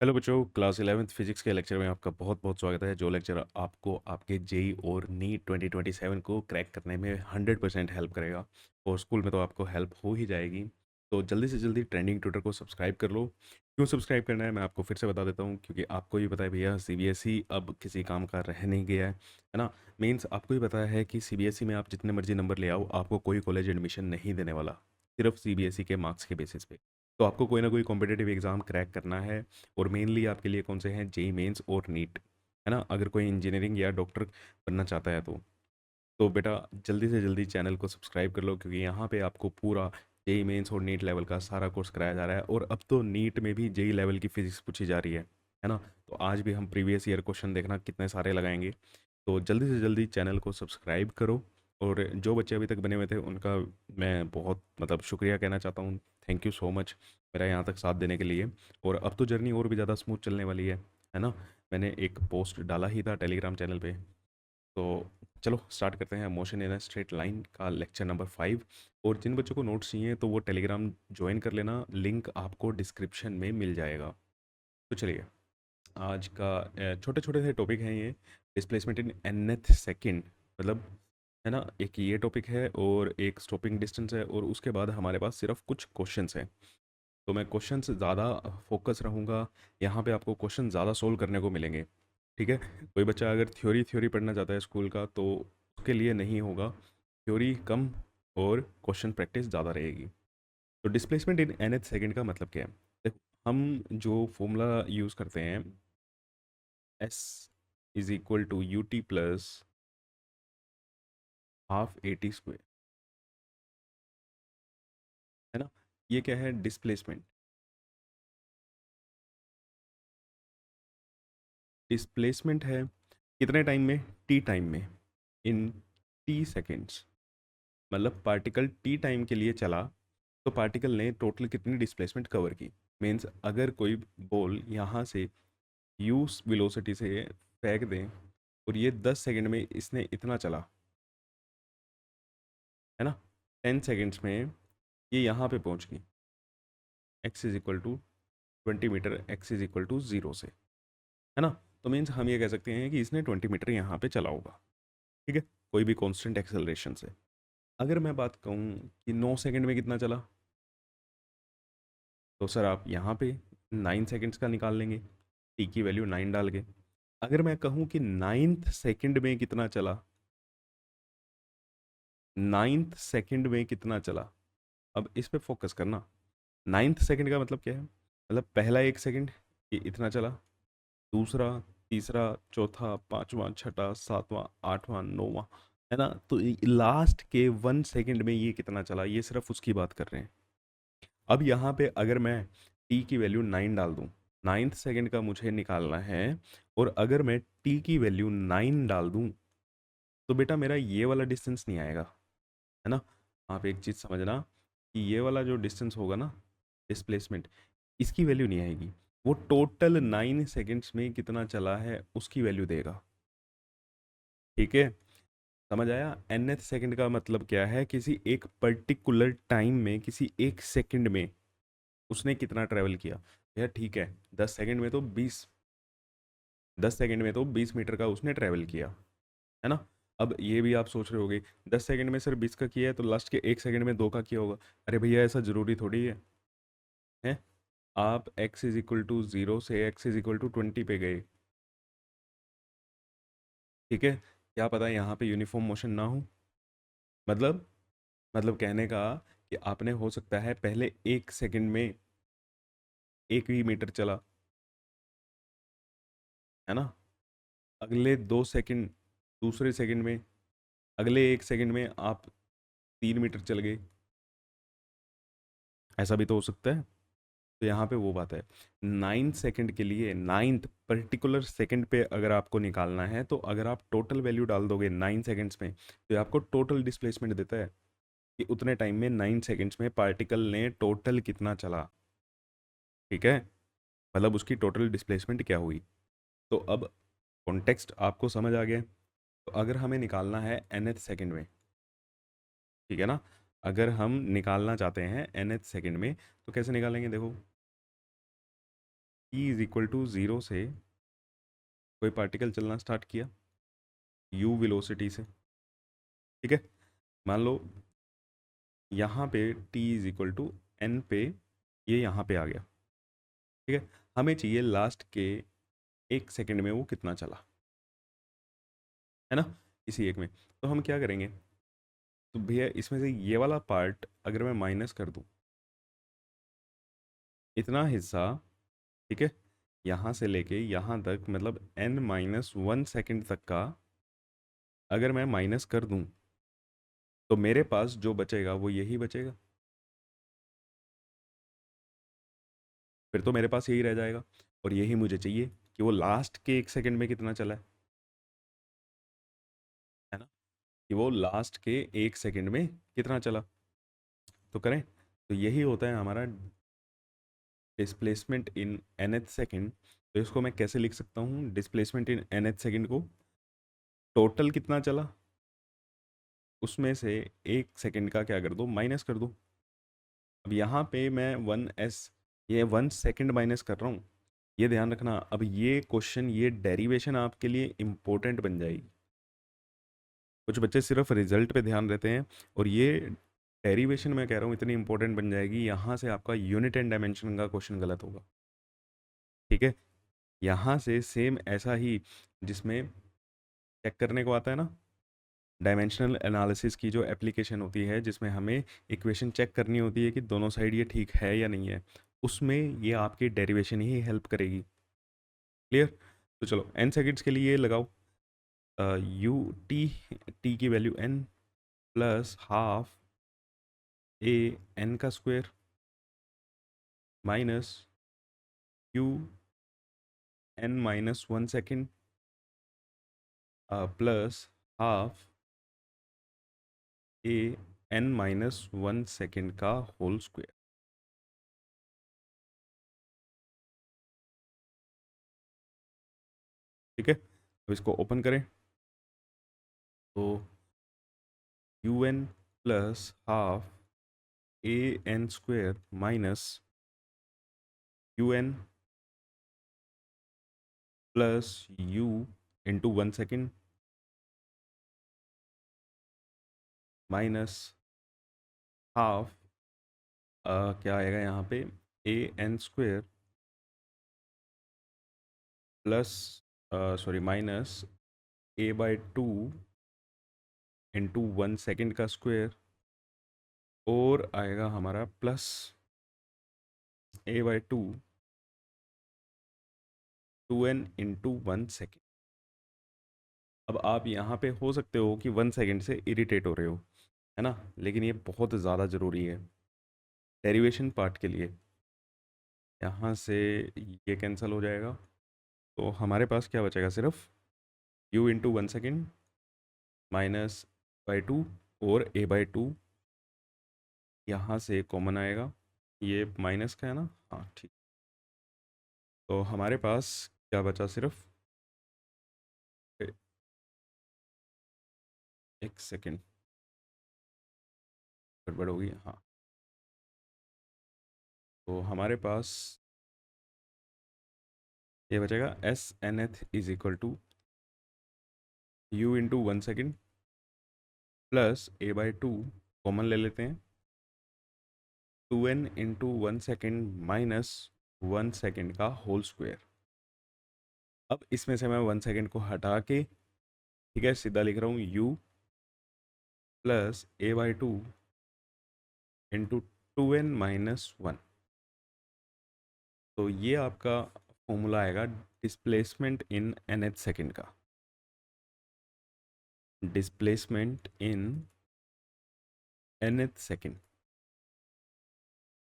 Hello बच्चों, class 11th physics के lecture में आपका बहुत बहुत स्वागत है। जो लेक्चर आपको आपके जेई और नीट 2027 को क्रैक करने में 100% हेल्प करेगा। और स्कूल में तो आपको हेल्प हो ही जाएगी। तो जल्दी से जल्दी ट्रेंडिंग ट्यूटर को सब्सक्राइब कर लो। क्यों सब्सक्राइब करना है मैं आपको फिर से बता देता हूँ, क्योंकि आपको ही पता है भैया, सीबीएसई अब किसी काम का रह नहीं गया है ना। मीन्स आपको ही पता है कि सीबीएसई में आप जितने मर्जी नंबर ले आओ, आपको कोई कॉलेज एडमिशन नहीं देने वाला, सिर्फ सीबीएसई के मार्क्स के बेसिस पे। तो आपको कोई ना कोई कॉम्पिटेटिव एग्ज़ाम क्रैक करना है। और मेनली आपके लिए कौन से हैं? जेई मेंस और नीट, है ना। अगर कोई इंजीनियरिंग या डॉक्टर बनना चाहता है तो बेटा जल्दी से जल्दी चैनल को सब्सक्राइब कर लो, क्योंकि यहाँ पे आपको पूरा जेई मेंस और नीट लेवल का सारा कोर्स कराया जा रहा है। और अब तो नीट में भी जेई लेवल की फिजिक्स पूछी जा रही है ना। तो आज भी हम प्रीवियस ईयर क्वेश्चन देखना कितने सारे लगाएंगे। तो जल्दी से जल्दी चैनल को सब्सक्राइब करो। और जो बच्चे अभी तक बने हुए थे उनका मैं बहुत शुक्रिया कहना चाहता हूँ। थैंक यू सो मच मेरा यहाँ तक साथ देने के लिए। और अब तो जर्नी और भी ज़्यादा स्मूथ चलने वाली है ना। मैंने एक पोस्ट डाला ही था टेलीग्राम चैनल पे। तो चलो स्टार्ट करते हैं। Motion in a straight line का लेक्चर नंबर 5। और जिन बच्चों को नोट्स चाहिए तो वो टेलीग्राम ज्वाइन कर लेना, लिंक आपको डिस्क्रिप्शन में मिल जाएगा। तो चलिए, आज का छोटे छोटे से टॉपिक हैं ये। डिस्प्लेसमेंट इन nth सेकंड, मतलब है ना। एक ये टॉपिक है और एक स्टॉपिंग डिस्टेंस है, और उसके बाद हमारे पास सिर्फ कुछ क्वेश्चंस हैं। तो मैं क्वेश्चन से ज़्यादा फोकस रहूँगा। यहाँ पे आपको क्वेश्चन ज़्यादा सोल्व करने को मिलेंगे। ठीक है। कोई बच्चा अगर थ्योरी थ्योरी पढ़ना चाहता है स्कूल का, तो उसके लिए नहीं होगा। थ्योरी कम और क्वेश्चन प्रैक्टिस ज़्यादा रहेगी। तो डिस्प्लेसमेंट इन nth सेकंड का मतलब क्या है? देखो, हम जो फॉर्मूला यूज़ करते हैं, s is equal to u t plus half a t square, है ना। ये क्या है? डिस्प्लेसमेंट। डिस्प्लेसमेंट है कितने टाइम में? टी टाइम में, इन टी सेकेंड्स। मतलब पार्टिकल टी टाइम के लिए चला तो पार्टिकल ने टोटल कितनी डिस्प्लेसमेंट कवर की। मीन्स अगर कोई बॉल यहाँ से यू वेलोसिटी से फेंक दें और ये 10 सेकंड में इसने इतना चला, है ना। 10 सेकेंड्स में ये यहाँ पे पहुँच गई। X is equal to 20 metre, x is equal to 0 से, है ना। तो मीन्स हम ये कह सकते हैं कि इसने 20 मीटर यहाँ पे चला होगा। ठीक है, कोई भी कांस्टेंट एक्सेलरेशन से। अगर मैं बात कहूँ कि 9 सेकंड में कितना चला, तो सर आप यहाँ पे 9 सेकंड्स का निकाल लेंगे, टी की वैल्यू 9 डाल के। अगर मैं कहूँ कि 9th सेकंड में कितना चला, 9th सेकंड में कितना चला, अब इस पे फोकस करना। 9th सेकंड का मतलब क्या है? मतलब पहला 1 सेकंड ये इतना चला, दूसरा, तीसरा, चौथा, पांचवा, छठा, सातवां, आठवां, नौवां, है ना। तो लास्ट के 1 सेकंड में ये कितना चला, ये सिर्फ उसकी बात कर रहे हैं। अब यहाँ पे अगर मैं टी की वैल्यू 9 डाल दूँ, 9th सेकंड का मुझे निकालना है, और अगर मैं टी की वैल्यू 9 डाल दूँ, तो बेटा मेरा ये वाला डिस्टेंस नहीं आएगा, है ना। आप एक चीज़ समझना कि ये वाला जो डिस्टेंस होगा ना, डिस्प्लेसमेंट, इसकी वैल्यू नहीं आएगी। वो टोटल 9 सेकंड्स में कितना चला है उसकी वैल्यू देगा। ठीक है, समझ आया? nth सेकंड का मतलब क्या है? किसी एक पर्टिकुलर टाइम में, किसी 1 सेकंड में उसने कितना ट्रैवल किया। यार ठीक है, 10 सेकंड में तो 20 मीटर का उसने ट्रैवल किया, है ना। अब ये भी आप सोच रहे होगे, 10 सेकंड में सिर्फ 20 का किया है तो लास्ट के 1 सेकंड में 2 का किया होगा। अरे भैया ऐसा जरूरी थोड़ी है। आप x इज इक्वल टू 0 से x इज इक्वल टू 20 पे गए। ठीक है, क्या पता यहाँ पे यूनिफॉर्म मोशन ना हो। मतलब कहने का कि आपने हो सकता है पहले 1 सेकंड में 1 ही मीटर चला, है ना। अगले 2 सेकंड, दूसरे सेकंड में, अगले 1 सेकंड में आप 3 मीटर चल गए। ऐसा भी तो हो सकता है। तो यहाँ पे वो बात है, 9 सेकंड के लिए, 9th पर्टिकुलर सेकंड पे अगर आपको निकालना है, तो अगर आप टोटल वैल्यू डाल दोगे 9 सेकंड्स में, तो ये आपको टोटल डिस्प्लेसमेंट देता है कि उतने टाइम में 9 सेकंड्स में पार्टिकल ने टोटल कितना चला। ठीक है, मतलब उसकी टोटल डिस्प्लेसमेंट क्या हुई। तो अब कॉन्टेक्स्ट आपको समझ आ गया। तो अगर हमें निकालना है nth सेकंड में, ठीक है ना, अगर हम निकालना चाहते हैं nth सेकंड में, तो कैसे निकालेंगे? देखो, t इज इक्वल टू 0 से कोई पार्टिकल चलना स्टार्ट किया u वेलोसिटी से, ठीक है। मान लो यहाँ पे t is equal to n पे ये यहाँ पे आ गया, ठीक है। हमें चाहिए लास्ट के 1 सेकंड में वो कितना चला, है ना, इसी एक में। तो हम क्या करेंगे, तो भैया इसमें से ये वाला पार्ट अगर मैं माइनस कर दूँ, इतना हिस्सा, ठीक है, यहाँ से लेके यहाँ तक मतलब n-1 सेकंड तक का अगर मैं माइनस कर दूँ, तो मेरे पास जो बचेगा वो यही बचेगा, फिर तो मेरे पास यही रह जाएगा। और यही मुझे चाहिए कि वो लास्ट के 1 सेकंड में कितना चला है ना, कि वो लास्ट के 1 सेकंड में कितना चला। तो करें, तो यही होता है हमारा डिस्प्लेसमेंट इन nth सेकंड। तो इसको मैं कैसे लिख सकता हूँ, डिस्प्लेसमेंट इन nth सेकंड को टोटल कितना चला उसमें से 1 सेकंड का क्या कर दो, माइनस कर दो। अब यहाँ पे मैं 1s, ये 1 सेकंड माइनस कर रहा हूँ, ये ध्यान रखना। अब ये क्वेश्चन, ये डेरिवेशन आपके लिए इम्पोर्टेंट बन जाएगी। कुछ बच्चे सिर्फ रिजल्ट पे ध्यान देते हैं, और ये डेरिवेशन मैं कह रहा हूँ इतनी इंपॉर्टेंट बन जाएगी, यहाँ से आपका यूनिट एंड डायमेंशन का क्वेश्चन गलत होगा, ठीक है। यहाँ से सेम ऐसा ही, जिसमें चेक करने को आता है ना, डायमेंशनल एनालिसिस की जो एप्लीकेशन होती है, जिसमें हमें इक्वेशन चेक करनी होती है कि दोनों साइड ये ठीक है या नहीं है, उसमें ये आपकी डेरिवेशन ही हेल्प करेगी। क्लियर। तो चलो n सेकेंड्स के लिए लगाओ, यू टी, टी की value n plus half a n का square minus u n-1 second plus half a n-1 second का होल स्क्वायर, ठीक है। अब इसको ओपन करें, तो u n plus half a n square minus u n plus u into 1 second minus half, क्या आएगा यहाँ पे, a n square plus, sorry, minus a/2 into 1 second का स्क्वायर, और आएगा हमारा plus a/2 2n into 1 second. अब आप यहाँ पे हो सकते हो कि 1 सेकेंड से इरिटेट हो रहे हो, है ना, लेकिन ये बहुत ज़्यादा ज़रूरी है डेरिवेशन पार्ट के लिए। यहाँ से ये कैंसिल हो जाएगा, तो हमारे पास क्या बचेगा, सिर्फ u इंटू 1 सेकेंड -/2 और a/2, यहाँ से कॉमन आएगा, ये माइनस का है ना, हाँ ठीक। तो हमारे पास क्या बचा, सिर्फ 1 सेकेंड, गड़बड़ होगी, हाँ। तो हमारे पास ये बचेगा s/nth is equal to u into 1 second plus a/2, common ले लेते हैं, 2n into 1 second minus 1 second का होल स्क्वायर। अब इसमें से मैं 1 सेकेंड को हटा के, ठीक है, सीधा लिख रहा हूँ u plus a/2 into 2n-1। तो ये आपका फॉर्मूला आएगा डिस्प्लेसमेंट इन nth सेकेंड का, displacement in nth second,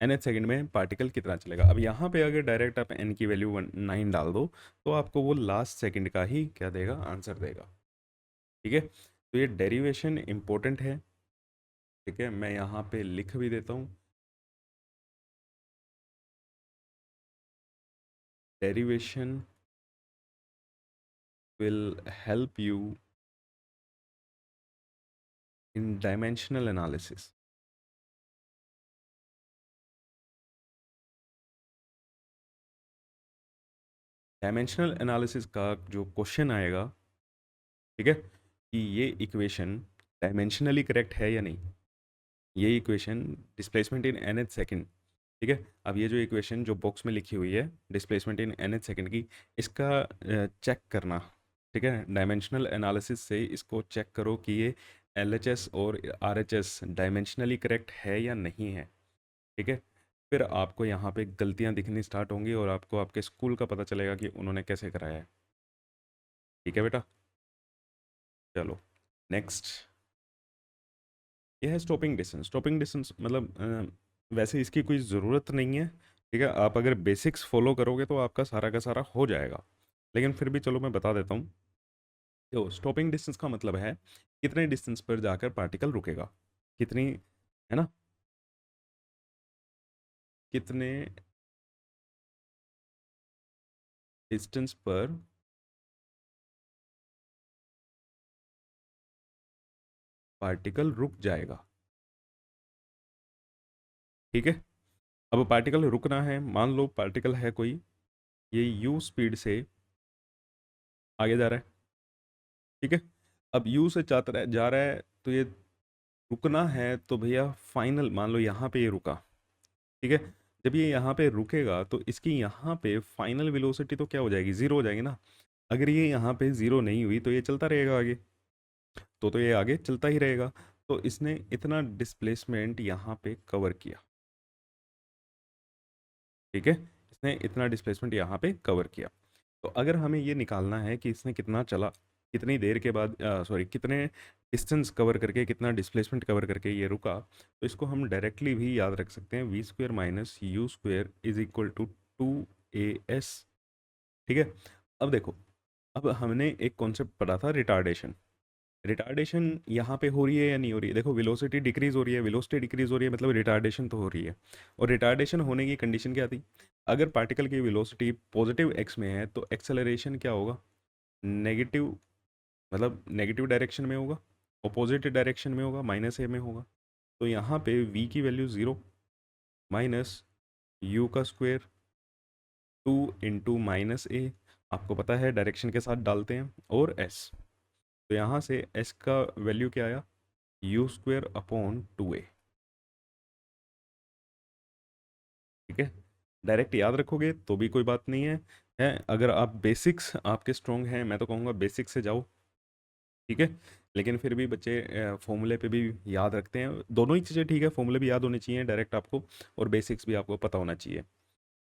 nth second में पार्टिकल कितना चलेगा। अब यहाँ पे अगर डायरेक्ट आप n की वैल्यू 9 डाल दो, तो आपको वो लास्ट सेकेंड का ही क्या देगा, आंसर देगा, ठीक है। तो ये डेरिवेशन इम्पोर्टेंट है, ठीक है, मैं यहाँ पे लिख भी देता हूँ, derivation will help you in dimensional analysis. Dimensional analysis का जो क्वेश्चन आएगा, ठीक है, कि ये इक्वेशन डायमेंशनली करेक्ट है या नहीं, ये equation displacement in nth second, ठीक है। अब ये जो इक्वेशन जो बॉक्स में लिखी हुई है डिस्प्लेसमेंट इन nth सेकंड की, इसका चेक करना, ठीक है, डायमेंशनल एनालिसिस से इसको चेक करो कि ये LHS और RHS डायमेंशनली करेक्ट है या नहीं है, ठीक है। फिर आपको यहाँ पे गलतियाँ दिखनी स्टार्ट होंगी और आपको आपके स्कूल का पता चलेगा कि उन्होंने कैसे कराया है, ठीक है बेटा। चलो नेक्स्ट, ये है स्टॉपिंग डिस्टेंस। स्टॉपिंग डिस्टेंस मतलब वैसे इसकी कोई ज़रूरत नहीं है, ठीक है, आप अगर बेसिक्स फॉलो करोगे तो आपका सारा का सारा हो जाएगा, लेकिन फिर भी चलो मैं बता देता हूँ। तो स्टॉपिंग डिस्टेंस का मतलब है कितने डिस्टेंस पर जाकर पार्टिकल रुकेगा, कितनी, है ना, कितने डिस्टेंस पर पार्टिकल रुक जाएगा, ठीक है। अब पार्टिकल रुकना है, मान लो पार्टिकल है कोई, ये u स्पीड से आगे जा रहा है, ठीक है। अब u से जा रहा है तो ये रुकना है, तो भैया फाइनल मान लो यहाँ पे ये रुका, ठीक है। जब ये यहाँ पे रुकेगा तो इसकी यहाँ पे फाइनल वेलोसिटी तो क्या हो जाएगी, ज़ीरो हो जाएगी ना। अगर ये यहाँ पे ज़ीरो नहीं हुई तो ये चलता रहेगा आगे, तो ये आगे चलता ही रहेगा। तो इसने इतना डिस्प्लेसमेंट यहाँ पे कवर किया, ठीक है, इसने इतना डिस्प्लेसमेंट यहाँ पे कवर किया। तो अगर हमें ये निकालना है कि इसने कितना चला, कितनी देर के बाद, सॉरी, कितने डिस्टेंस कवर करके, कितना डिस्प्लेसमेंट कवर करके ये रुका, तो इसको हम डायरेक्टली भी याद रख सकते हैं, v² minus u square is equal to 2as, ठीक है। अब देखो, अब हमने एक कॉन्सेप्ट पढ़ा था रिटार्डेशन। रिटार्डेशन यहाँ पे हो रही है या नहीं हो रही है, देखो वेलोसिटी डिक्रीज हो रही है, वेलोसिटी डिक्रीज हो रही है मतलब रिटार्डेशन तो हो रही है। और रिटार्डेशन होने की कंडीशन क्या थी, अगर पार्टिकल की वेलोसिटी पॉजिटिव x में है तो एक्सेलरेशन क्या होगा, नेगेटिव, मतलब नेगेटिव डायरेक्शन में होगा, अपोजिट डायरेक्शन में होगा, -a में होगा। तो यहाँ पे v की वैल्यू 0 माइनस यू का स्क्वायर 2 × -a, आपको पता है डायरेक्शन के साथ डालते हैं, और s। तो यहाँ से s का वैल्यू क्या आया, u² अपॉन 2a, ठीक है। डायरेक्ट याद रखोगे तो भी कोई बात नहीं है अगर आप बेसिक्स आपके स्ट्रॉन्ग हैं, मैं तो कहूँगा बेसिक्स से जाओ, ठीक है। लेकिन फिर भी बच्चे फॉर्मूले पे भी याद रखते हैं, दोनों ही चीज़ें ठीक है, फॉर्मूले भी याद होने चाहिए डायरेक्ट आपको, और बेसिक्स भी आपको पता होना चाहिए।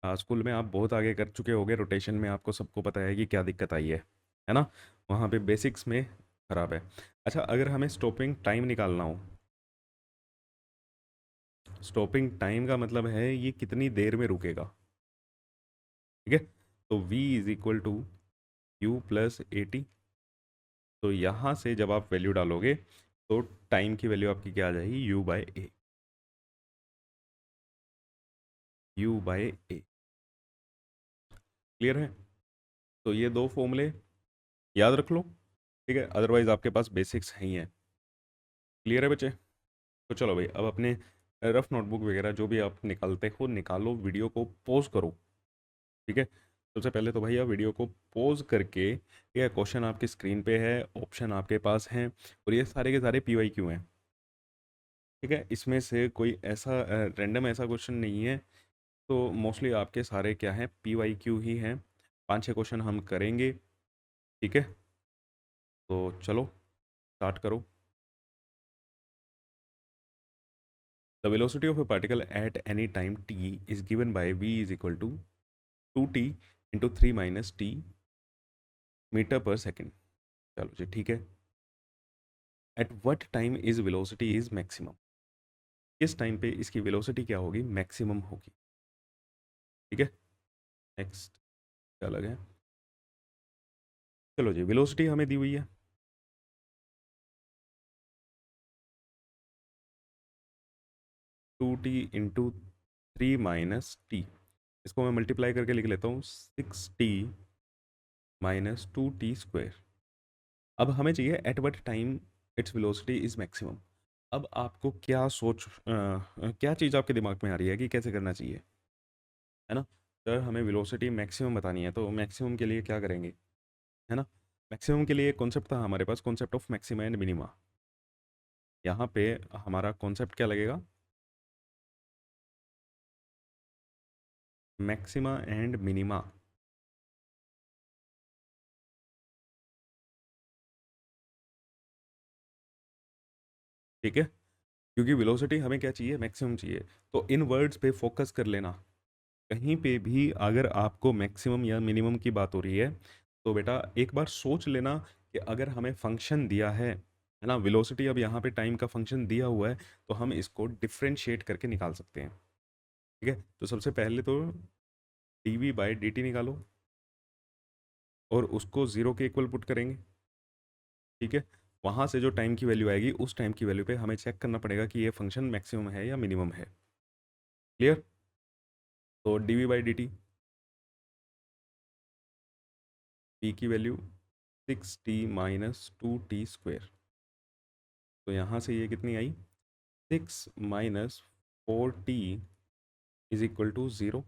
स्कूल में आप बहुत आगे कर चुके होगे, रोटेशन में आपको सबको पता है कि क्या दिक्कत आई है ना, वहाँ पे बेसिक्स में खराब है। अच्छा, अगर हमें स्टॉपिंग टाइम निकालना हो, स्टॉपिंग टाइम का मतलब है ये कितनी देर में रुकेगा, ठीक है। तो v is equal to u plus 80। तो यहाँ से जब आप वैल्यू डालोगे तो टाइम की वैल्यू आपकी क्या आ जाएगी, u/a, u/a, क्लियर है। तो ये दो फॉर्मूले याद रख लो, ठीक है, अदरवाइज आपके पास बेसिक्स है ही हैं। क्लियर है बच्चे। तो चलो भाई, अब अपने रफ नोटबुक वगैरह जो भी आप निकालते हो निकालो, वीडियो को पॉज करो, ठीक है। सबसे पहले तो भैया वीडियो को पॉज करके, ठीक है, क्वेश्चन आपकी स्क्रीन पे है, ऑप्शन आपके पास हैं, और ये सारे के सारे PYQ हैं, ठीक है। इसमें से कोई ऐसा रैंडम ऐसा क्वेश्चन नहीं है, तो मोस्टली आपके सारे क्या हैं, PYQ ही हैं। 5-6 क्वेश्चन हम करेंगे, ठीक है। तो चलो स्टार्ट करो। The velocity of a particle at any time t is given by v is equal to 2t × 3 - t metre पर सेकेंड। चलो जी, ठीक है। At what time is velocity is maximum, किस टाइम पे इसकी वेलोसिटी क्या होगी, मैक्सिमम होगी, ठीक है। नेक्स्ट, क्या अलग है, चलो जी, वेलोसिटी हमें दी हुई है 2t × 3 - t, इसको मैं मल्टीप्लाई करके लिख लेता हूँ 6t - 2t²। अब हमें चाहिए eight what time its velocity is maximum. अब आपको क्या चीज़ आपके दिमाग में आ रही है कि कैसे करना चाहिए, है ना। सर हमें वेलोसिटी मैक्सिमम बतानी है, तो मैक्सिमम के लिए क्या करेंगे, है ना। मैक्सिमम के लिए कॉन्सेप्ट था हमारे पास, concept of maxima and minima. यहाँ पे हमारा कॉन्सेप्ट क्या लगेगा, मैक्सिमा एंड मिनिमा। ठीक है, क्योंकि वेलोसिटी हमें क्या चाहिए, मैक्सिमम चाहिए। तो इन वर्ड्स पे फोकस कर लेना। कहीं पे भी अगर आपको मैक्सिमम या मिनिमम की बात हो रही है, तो बेटा एक बार सोच लेना कि अगर हमें फंक्शन दिया है ना, वेलोसिटी, अब यहाँ पे टाइम का फंक्शन दिया हुआ है, तो हम इसको डिफ्रेंशिएट करके निकाल सकते हैं। ठीक है, तो सबसे पहले तो dv/dt निकालो और उसको जीरो के इक्वल पुट करेंगे। ठीक है, वहाँ से जो टाइम की वैल्यू आएगी, उस टाइम की वैल्यू पे हमें चेक करना पड़ेगा कि ये फंक्शन मैक्सिमम है या मिनिमम है। क्लियर। तो dv/dt, p की वैल्यू 6t - 2t²। तो यहाँ से ये कितनी आई, 6 - 4t = 0।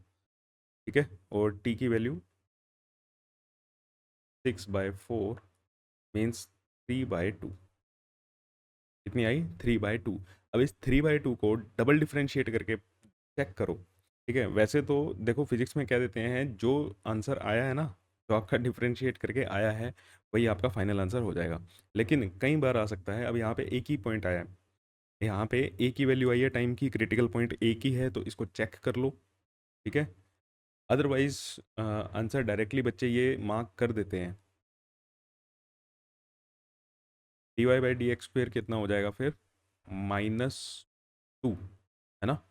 ठीक है, और t की वैल्यू 6/4 मीन्स 3/2। कितनी आई, 3/2। अब इस 3/2 को डबल डिफ्रेंशिएट करके चेक करो। ठीक है, वैसे तो देखो फिजिक्स में क्या देते हैं, जो आंसर आया है ना, जो आपका डिफ्रेंशिएट करके आया है, वही आपका फाइनल आंसर हो जाएगा। लेकिन कई बार आ सकता है, अब यहाँ पे एक ही पॉइंट आया है, यहाँ पे एक ही वैल्यू आई है टाइम की, क्रिटिकल पॉइंट एक ही है, तो इसको चेक कर लो। ठीक है, अदरवाइज आंसर डायरेक्टली बच्चे ये मार्क कर देते हैं। dy/dx² कितना हो जाएगा फिर, -2, है ना,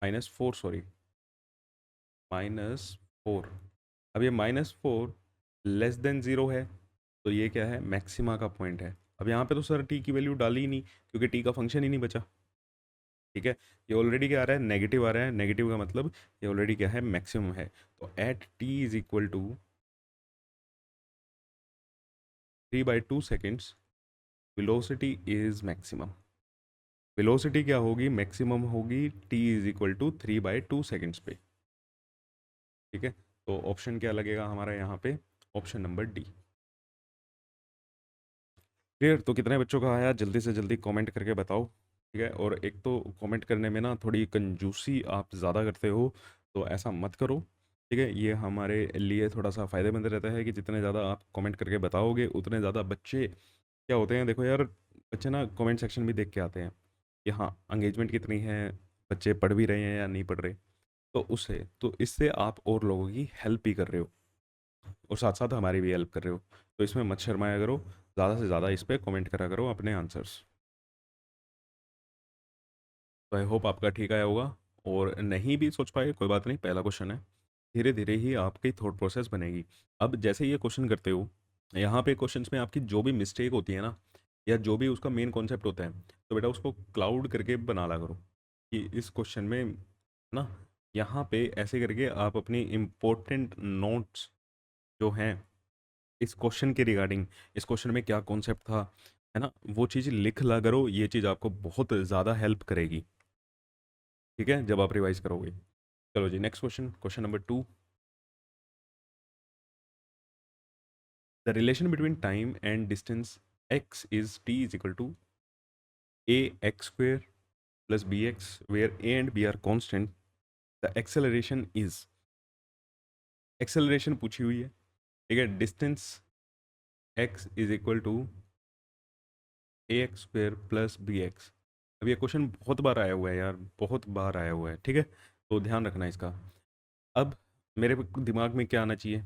-4, सॉरी, -4। अब ये -4 < 0 है, तो ये क्या है, मैक्सिमा का पॉइंट है। अब यहाँ पे तो सर टी की वैल्यू डाली ही नहीं, क्योंकि टी का फंक्शन ही नहीं बचा। ठीक है, ये ऑलरेडी क्या आ रहा है, नेगेटिव आ रहा है, नेगेटिव का मतलब ये ऑलरेडी क्या है, मैक्सिमम है। तो at t = 3/2 seconds velocity is maximum. Velocity क्या होगी, मैक्सिमम होगी t = 3/2 सेकेंड्स पे। ठीक है, तो ऑप्शन क्या लगेगा हमारा यहाँ पे, ऑप्शन नंबर डी। क्लियर। तो कितने बच्चों का आया, जल्दी से जल्दी कमेंट करके बताओ। ठीक है, और एक तो कमेंट करने में ना थोड़ी कंजूसी आप ज़्यादा करते हो, तो ऐसा मत करो। ठीक है, ये हमारे लिए थोड़ा सा फ़ायदेमंद रहता है कि जितने ज़्यादा आप कमेंट करके बताओगे, उतने ज़्यादा बच्चे क्या होते हैं, देखो यार, बच्चे ना कमेंट सेक्शन भी देख के आते हैं कि हाँ एंगेजमेंट कितनी है, बच्चे पढ़ भी रहे हैं या नहीं पढ़ रहे। तो उससे, तो इससे आप और लोगों की हेल्प भी कर रहे हो, और साथ साथ हमारी भी हेल्प कर रहे हो। तो इसमें मत शर्माया करो, ज़्यादा से ज़्यादा इस पर कमेंट करा करो अपने आंसर्स। तो आई होप आपका ठीक आया होगा, और नहीं भी सोच पाए कोई बात नहीं, पहला क्वेश्चन है, धीरे धीरे ही आपकी थॉट प्रोसेस बनेगी। अब जैसे ये क्वेश्चन करते हो, यहाँ पे क्वेश्चंस में आपकी जो भी मिस्टेक होती है ना, या जो भी उसका मेन कॉन्सेप्ट होता है, तो बेटा उसको क्लाउड करके बना ला करो कि इस क्वेश्चन में ना, यहाँ पे ऐसे करके आप अपनी इम्पोर्टेंट नोट्स जो हैं इस क्वेश्चन के रिगार्डिंग, इस क्वेश्चन में क्या कॉन्सेप्ट था, है ना, वो चीज़ लिख ला करो। ये चीज़ आपको बहुत ज़्यादा हेल्प करेगी। ठीक है, जब आप रिवाइज करोगे। चलो जी, next question, question number 2। The relation between time and distance x is t = ax² + bx, where a and b are constant, the acceleration is, acceleration पूछी हुई है। ठीक है, डिस्टेंस x = ax² + bx। अब ये क्वेश्चन बहुत बार आया हुआ है यार, बहुत बार आया हुआ है। ठीक है, तो ध्यान रखना इसका। अब मेरे दिमाग में क्या आना चाहिए,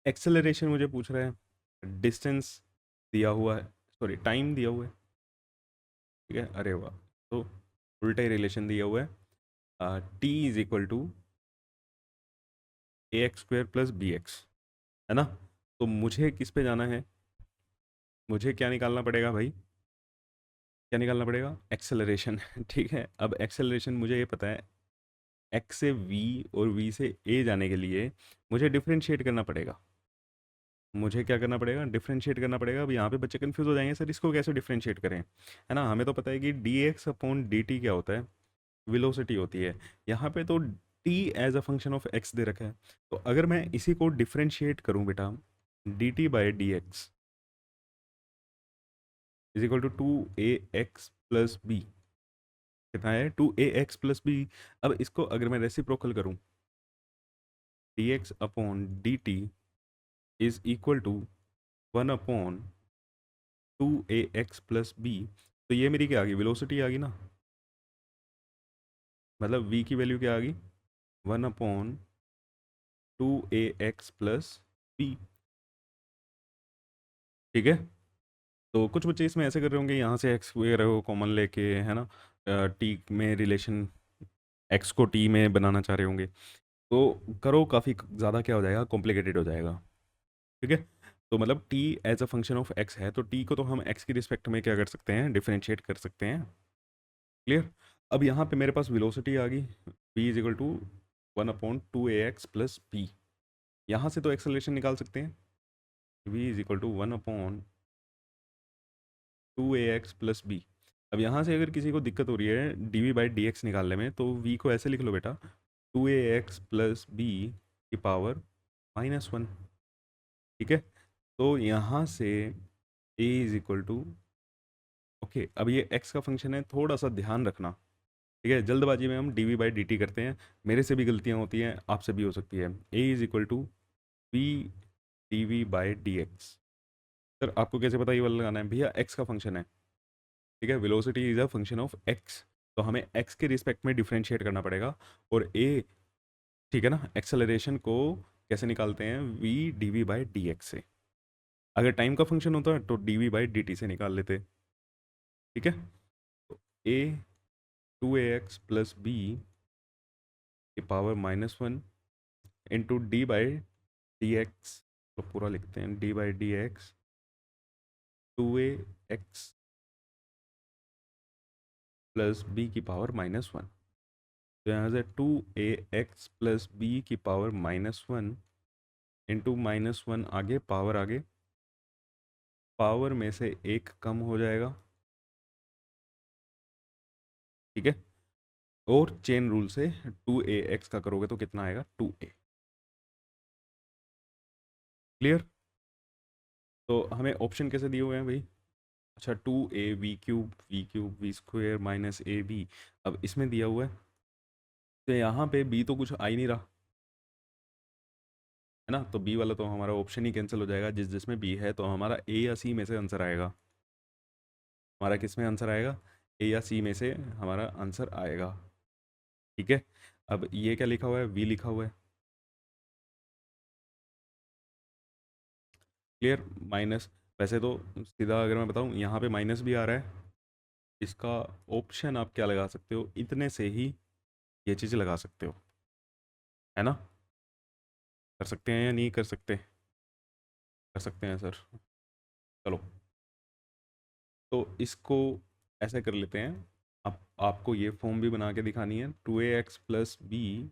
एक्सेलरेशन मुझे पूछ रहा है, डिस्टेंस दिया हुआ है, सॉरी टाइम दिया हुआ है। ठीक है, अरे वाह, तो उल्टा ही रिलेशन दिया हुआ है, t = ax² + bx, है ना। तो मुझे किस पे जाना है, मुझे क्या निकालना पड़ेगा भाई, क्या निकालना पड़ेगा, एक्सेलरेशन। ठीक है, अब एक्सेलरेशन मुझे ये पता है, x से v और v से a जाने के लिए मुझे डिफ्रेंशिएट करना पड़ेगा। मुझे क्या करना पड़ेगा, डिफ्रेंशिएट करना पड़ेगा। अब यहाँ पे बच्चे कंफ्यूज हो जाएंगे, सर इसको कैसे डिफ्रेंशिएट करें, है ना। हमें तो पता है कि dx/dt क्या होता है, वेलोसिटी होती है। यहाँ पे तो T as a function of X दे रखा है, तो अगर मैं इसी को डिफ्रेंशिएट करूं बेटा, d t by d x is equal to 2ax+b, कितना है 2ax+b। अब इसको अगर मैं रेसिप्रोकल करूं, dx upon dt is equal to 1/2ax+b, तो ये मेरी क्या आ गई, वेलोसिटी आ गई ना, मतलब v की वैल्यू क्या आ गई, 1/2ax+b। ठीक है, तो कुछ बच्चे इसमें ऐसे कर रहे होंगे, यहाँ से एक्स वगैरह को कॉमन लेके, है ना, टी में रिलेशन एक्स को टी में बनाना चाह रहे होंगे, तो करो, काफ़ी ज़्यादा क्या हो जाएगा, कॉम्प्लिकेटेड हो जाएगा। ठीक है, तो मतलब t as a function of x है, तो टी को तो हम एक्स की रिस्पेक्ट में क्या कर सकते हैं, डिफरेंशिएट कर सकते हैं। क्लियर। अब यहाँ पे मेरे पास वेलोसिटी आ गई, v is equal to 1/2ax+b। यहाँ से तो एक्सेलरेशन निकाल सकते हैं, v is equal to 1/2ax+b। अब यहाँ से अगर किसी को दिक्कत हो रही है d v by d x निकालने में, तो v को ऐसे लिख लो बेटा, 2ax+b की पावर -1। ठीक है, तो यहाँ से a is equal to, okay, अब ये x का फंक्शन है, थोड़ा सा ध्यान रखना। ठीक है, जल्दबाजी में हम d v by d t करते हैं, मेरे से भी गलतियाँ होती हैं, आपसे भी हो सकती है। a is equal to v d v by d x. Sir आपको कैसे पता ये वाला लगाना है, भैया x का फंक्शन है। ठीक है, velocity is a function of x, तो हमें x के रिस्पेक्ट में डिफरेंशिएट करना पड़ेगा, और a, ठीक है ना, एक्सेलरेशन को कैसे निकालते हैं, v d v by d x से। अगर टाइम का फंक्शन होता है तो d v by d t से निकाल लेते। ठीक है, तो a 2ax+b की power -1 into d by d x, तो पूरा लिखते हैं, D by d x 2ax+b की पावर -1। तो यहाँ से 2ax+b की पावर -1 इंटू -1, आगे पावर, आगे पावर में से एक कम हो जाएगा। ठीक है, और चेन रूल से 2ax का करोगे तो कितना आएगा, 2a। क्लियर। तो हमें ऑप्शन कैसे दिए हुए हैं भाई, अच्छा 2a v³ v² -ab। अब इसमें दिया हुआ है, तो यहाँ पे b तो कुछ आ ही नहीं रहा, है ना, तो b वाला तो हमारा ऑप्शन ही कैंसिल हो जाएगा, जिसमें b है, तो हमारा a या c में से आंसर आएगा। हमारा किस में आंसर आएगा, ए या सी में से हमारा आंसर आएगा। ठीक है, अब ये क्या लिखा हुआ है, वी लिखा हुआ है। क्लियर, माइनस, वैसे तो सीधा अगर मैं बताऊँ, यहाँ पे माइनस भी आ रहा है, इसका ऑप्शन आप क्या लगा सकते हो, इतने से ही ये चीज़ लगा सकते हो, है ना, कर सकते हैं या नहीं कर सकते, कर सकते हैं सर। चलो, तो इसको ऐसे कर लेते हैं, आप आपको ये फॉर्म भी बना के दिखानी है, 2ax+b।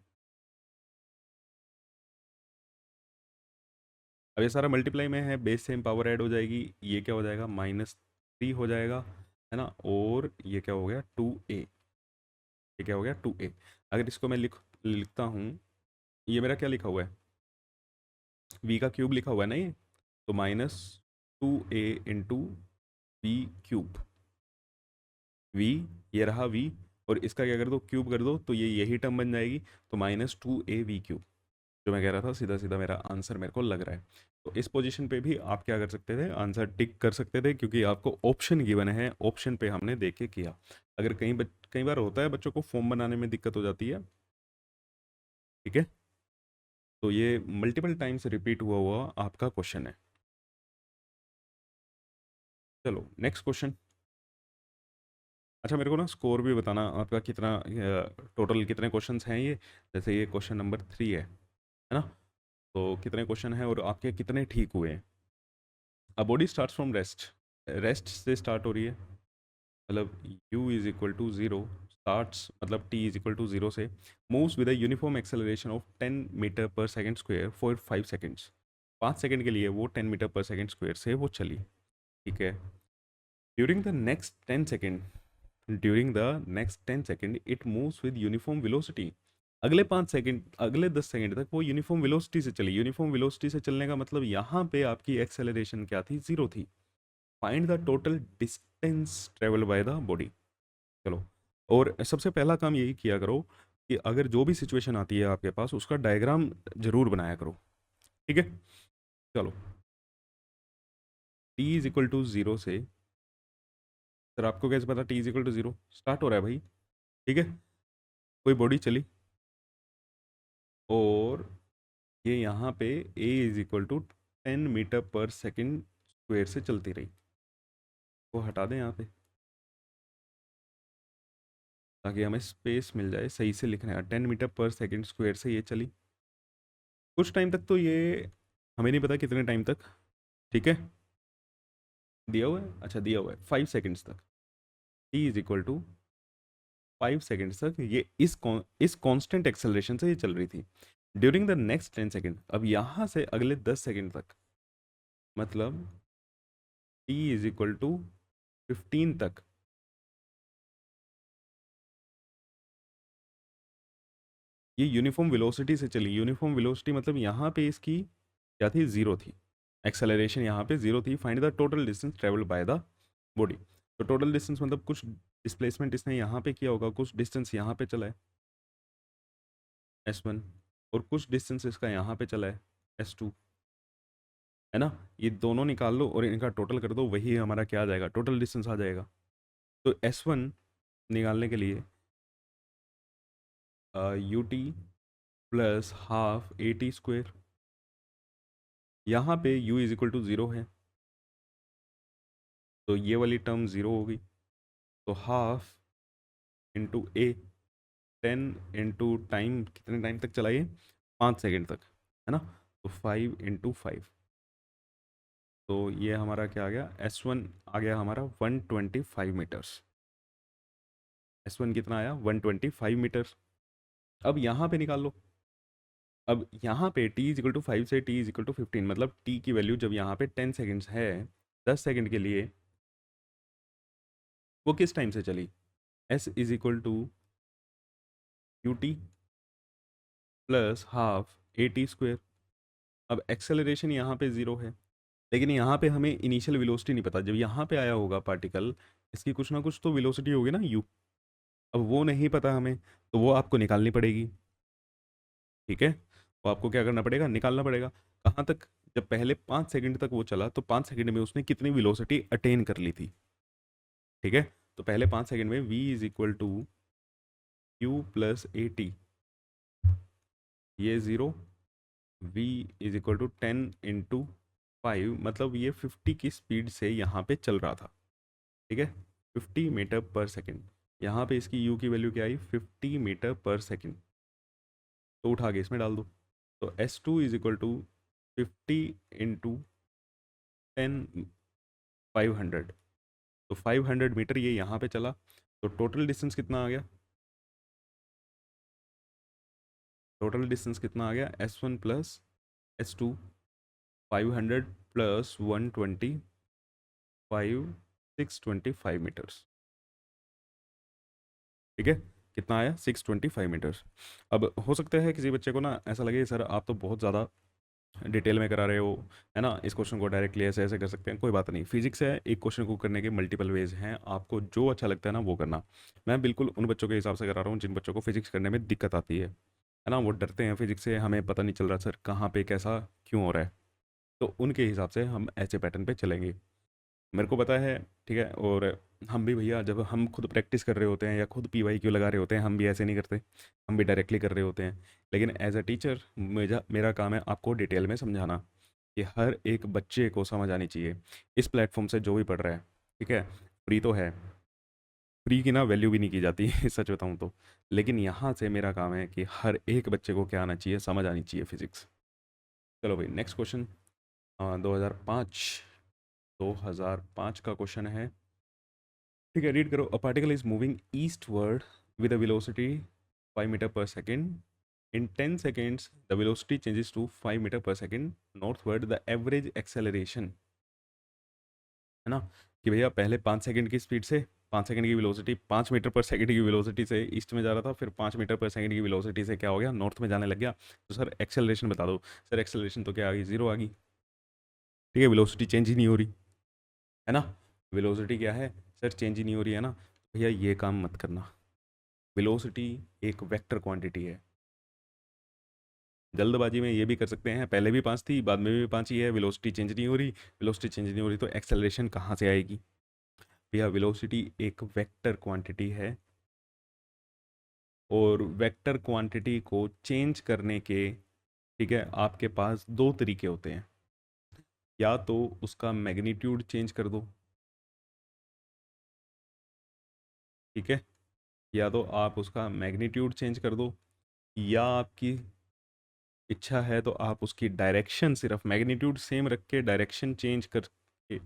अब ये सारा मल्टीप्लाई में है, बेस सेम, पावर ऐड हो जाएगी, ये क्या हो जाएगा, -3 हो जाएगा, है ना, और ये क्या हो गया, 2a। ये क्या हो गया, 2a। अगर इसको मैं लिखता हूँ, ये मेरा क्या लिखा हुआ है, v का क्यूब लिखा हुआ है ना ये, तो -2a इंटू v³। v, ये रहा v, और इसका क्या कर दो, क्यूब कर दो, तो ये यही टर्म बन जाएगी, तो -2a v³। जो मैं कह रहा था, सीधा सीधा मेरा आंसर मेरे को लग रहा है। तो इस पोजीशन पे भी आप क्या कर सकते थे, आंसर टिक कर सकते थे, क्योंकि आपको ऑप्शन गिवन है, ऑप्शन पे हमने देख के किया। अगर कई बार होता है बच्चों को फॉर्म बनाने में दिक्कत हो जाती है। ठीक है, तो ये मल्टीपल टाइम्स रिपीट हुआ हुआ आपका क्वेश्चन है। चलो नेक्स्ट क्वेश्चन। अच्छा, मेरे को ना स्कोर भी बताना आपका, कितना टोटल कितने क्वेश्चंस हैं ये, जैसे ये क्वेश्चन नंबर 3 है ना, तो कितने क्वेश्चन हैं और आपके कितने ठीक हुए हैं। A body start from rest, rest से स्टार्ट हो रही है, मतलब u is equal to 0, starts मतलब t इज इक्वल टू 0 से, moves with a uniform acceleration of 10 metre पर second square for 5 seconds. 5 second के लिए वो 10 मीटर पर सेकेंड स्क्वायर से वो चली। ठीक है, during the next 10 second, during the next 10 second it moves with uniform velocity. अगले 5 सेकंड, अगले 10 सेकंड तक वो यूनिफॉर्म वेलोसिटी से चली। यूनिफॉर्म वेलोसिटी से चलने का मतलब यहाँ पे आपकी एक्सेलरेशन क्या थी, 0 थी। Find the total distance travel by the body. चलो, और सबसे पहला काम यही किया करो कि अगर जो भी सिचुएशन आती है आपके पास, उसका डायग्राम जरूर बनाया करो, ठीक है। चलो, t इज इक्वल टू 0 से, सर आपको कैसे पता t is equal to 0? Start हो रहा है भाई, ठीक है। कोई बॉडी चली और ये यहाँ पे a is equal to 10 metre पर सेकेंड स्क्वेयर से चलती रही। वो हटा दें यहाँ पे ताकि हमें स्पेस मिल जाए सही से लिखने का। 10 मीटर पर सेकेंड स्क्वेयर से ये चली कुछ टाइम तक, तो ये हमें नहीं पता कितने टाइम तक, ठीक है। दिया हुआ है, अच्छा दिया हुआ है 5 सेकेंड्स तक। t is equal to 5 seconds तक ये इस कांस्टेंट एक्सेलरेशन से ये चल रही थी। ड्यूरिंग द नेक्स्ट 10 सेकेंड, अब यहाँ से अगले 10 सेकेंड तक, मतलब t इज इक्वल टू 15 तक, ये यूनिफॉर्म वेलोसिटी से चली। यूनिफॉर्म वेलोसिटी मतलब यहाँ पे इसकी क्या थी, 0 थी। एक्सेलरेशन यहाँ पे 0 थी। Find the total distance travelled by the body. तो टोटल डिस्टेंस मतलब कुछ डिस्प्लेसमेंट इसने यहाँ पे किया होगा, कुछ डिस्टेंस यहाँ पे चला है s1, और कुछ डिस्टेंस इसका यहाँ पे चला है s2, है ना। ये दोनों निकाल लो और इनका टोटल कर दो, वही हमारा क्या आ जाएगा, टोटल डिस्टेंस आ जाएगा। तो s1 निकालने के लिए ut प्लस हाफ AT², यहाँ पे u इज इक्वल टू 0 है तो ये वाली टर्म 0 होगी। तो हाफ इंटू ए, 10 इंटू टाइम, कितने टाइम तक चलाइए, 5 सेकेंड तक, है ना। तो 5 इंटू 5, तो ये हमारा क्या आ गया, S1 आ गया हमारा 125 मीटर्स। S1 कितना आया, 125 मीटर्स। अब यहाँ पे निकाल लो। अब यहाँ पे t इज इक्वल टू 5 से t इज इक्वल टू 15, मतलब t की वैल्यू जब यहाँ पे 10 सेकेंड्स है, 10 सेकेंड के लिए वो किस टाइम से चली, s is equal to ut plus half AT²। अब एक्सेलरेशन यहाँ पे 0 है, लेकिन यहाँ पे हमें इनिशियल वेलोसिटी नहीं पता। जब यहाँ पे आया होगा पार्टिकल, इसकी कुछ ना कुछ तो वेलोसिटी होगी ना u। अब वो नहीं पता हमें, तो वो आपको निकालनी पड़ेगी, ठीक है। वो आपको क्या करना पड़ेगा, निकालना पड़ेगा। कहाँ तक, जब पहले 5 सेकंड तक वो चला तो 5 सेकंड में उसने कितनी वेलोसिटी अटेन कर ली थी, ठीक है। तो पहले 5 सेकंड में v is equal to u plus AT, ये 0, v is equal to 10 into 5, मतलब ये 50 की स्पीड से यहाँ पे चल रहा था, ठीक है। 50 मीटर पर सेकेंड, यहाँ पे इसकी u की वैल्यू क्या आई, 50 मीटर पर सेकेंड, तो उठा के इसमें डाल दो। तो S2 is equal to 50 into 10 500, तो 500 मीटर ये यहाँ पे चला। तो टोटल डिस्टेंस कितना आ गया, टोटल डिस्टेंस कितना आ गया, S1 plus S2, 500 plus 125, 625 metres, ठीक है। कितना आया, 625 मीटर्स। अब हो सकता है किसी बच्चे को ना ऐसा लगे, सर आप तो बहुत ज़्यादा डिटेल में करा रहे हो, है ना, इस क्वेश्चन को डायरेक्टली ऐसे ऐसे कर सकते हैं। कोई बात नहीं, फिजिक्स है, एक क्वेश्चन को करने के मल्टीपल वेज हैं, आपको जो अच्छा लगता है ना वो करना। मैं बिल्कुल उन बच्चों के हिसाब से करा रहा हूँ जिन बच्चों को फिजिक्स करने में दिक्कत आती है ना, वो डरते हैं फिजिक्स से, हमें पता नहीं चल रहा सर कहाँ पे कैसा क्यों हो रहा है, तो उनके हिसाब से हम ऐसे पैटर्न पे चलेंगे। मेरे को पता है, ठीक है। और हम भी भैया जब हम खुद प्रैक्टिस कर रहे होते हैं या खुद PYQ लगा रहे होते हैं, हम भी ऐसे नहीं करते, हम भी डायरेक्टली कर रहे होते हैं। लेकिन एज अ टीचर मेरा काम है आपको डिटेल में समझाना कि हर एक बच्चे को समझ आनी चाहिए। इस प्लेटफॉर्म से जो भी पढ़ रहा है, ठीक है, फ्री तो है, फ्री की ना वैल्यू भी नहीं की जाती सच बताऊँ तो। लेकिन यहाँ से मेरा काम है कि हर एक बच्चे को क्या आना चाहिए, समझ आनी चाहिए फिजिक्स। चलो भाई नेक्स्ट क्वेश्चन, 2005 2005 का क्वेश्चन है, ठीक है। रीड करो। A particle is moving eastward with a velocity 5 metre पर second. In 10 seconds the velocity changes to 5 metre पर second northward, the average acceleration, है ना। कि भैया पहले 5 सेकेंड की स्पीड से 5 सेकंड की वेलोसिटी, 5 मीटर पर सेकंड की वेलोसिटी से ईस्ट में जा रहा था, फिर 5 मीटर पर सेकंड की वेलोसिटी से क्या हो गया, नॉर्थ में जाने लग गया। तो सर एक्सेलरेशन बता दो। सर एक्सेलरेशन तो क्या आ गई, जीरो आ गई। ठीक है, वेलोसिटी चेंज ही नहीं हो रही है ना। वेलोसिटी क्या है सर, चेंज ही नहीं हो रही है ना। भैया ये काम मत करना, वेलोसिटी एक वेक्टर क्वांटिटी है। जल्दबाजी में ये भी कर सकते हैं, पहले भी 5 थी, बाद में भी 5 ही है, वेलोसिटी चेंज नहीं हो रही। वेलोसिटी चेंज नहीं हो रही तो एक्सेलरेशन कहाँ से आएगी। भैया वेलोसिटी एक वेक्टर क्वांटिटी है, और वेक्टर क्वांटिटी को चेंज करने के, ठीक है, आपके पास दो तरीके होते हैं। या तो उसका मैग्नीट्यूड चेंज कर दो, ठीक है, या तो आप उसका मैग्नीट्यूड चेंज कर दो, या आपकी इच्छा है तो आप उसकी डायरेक्शन सिर्फ मैग्नीट्यूड सेम रख के डायरेक्शन चेंज करके,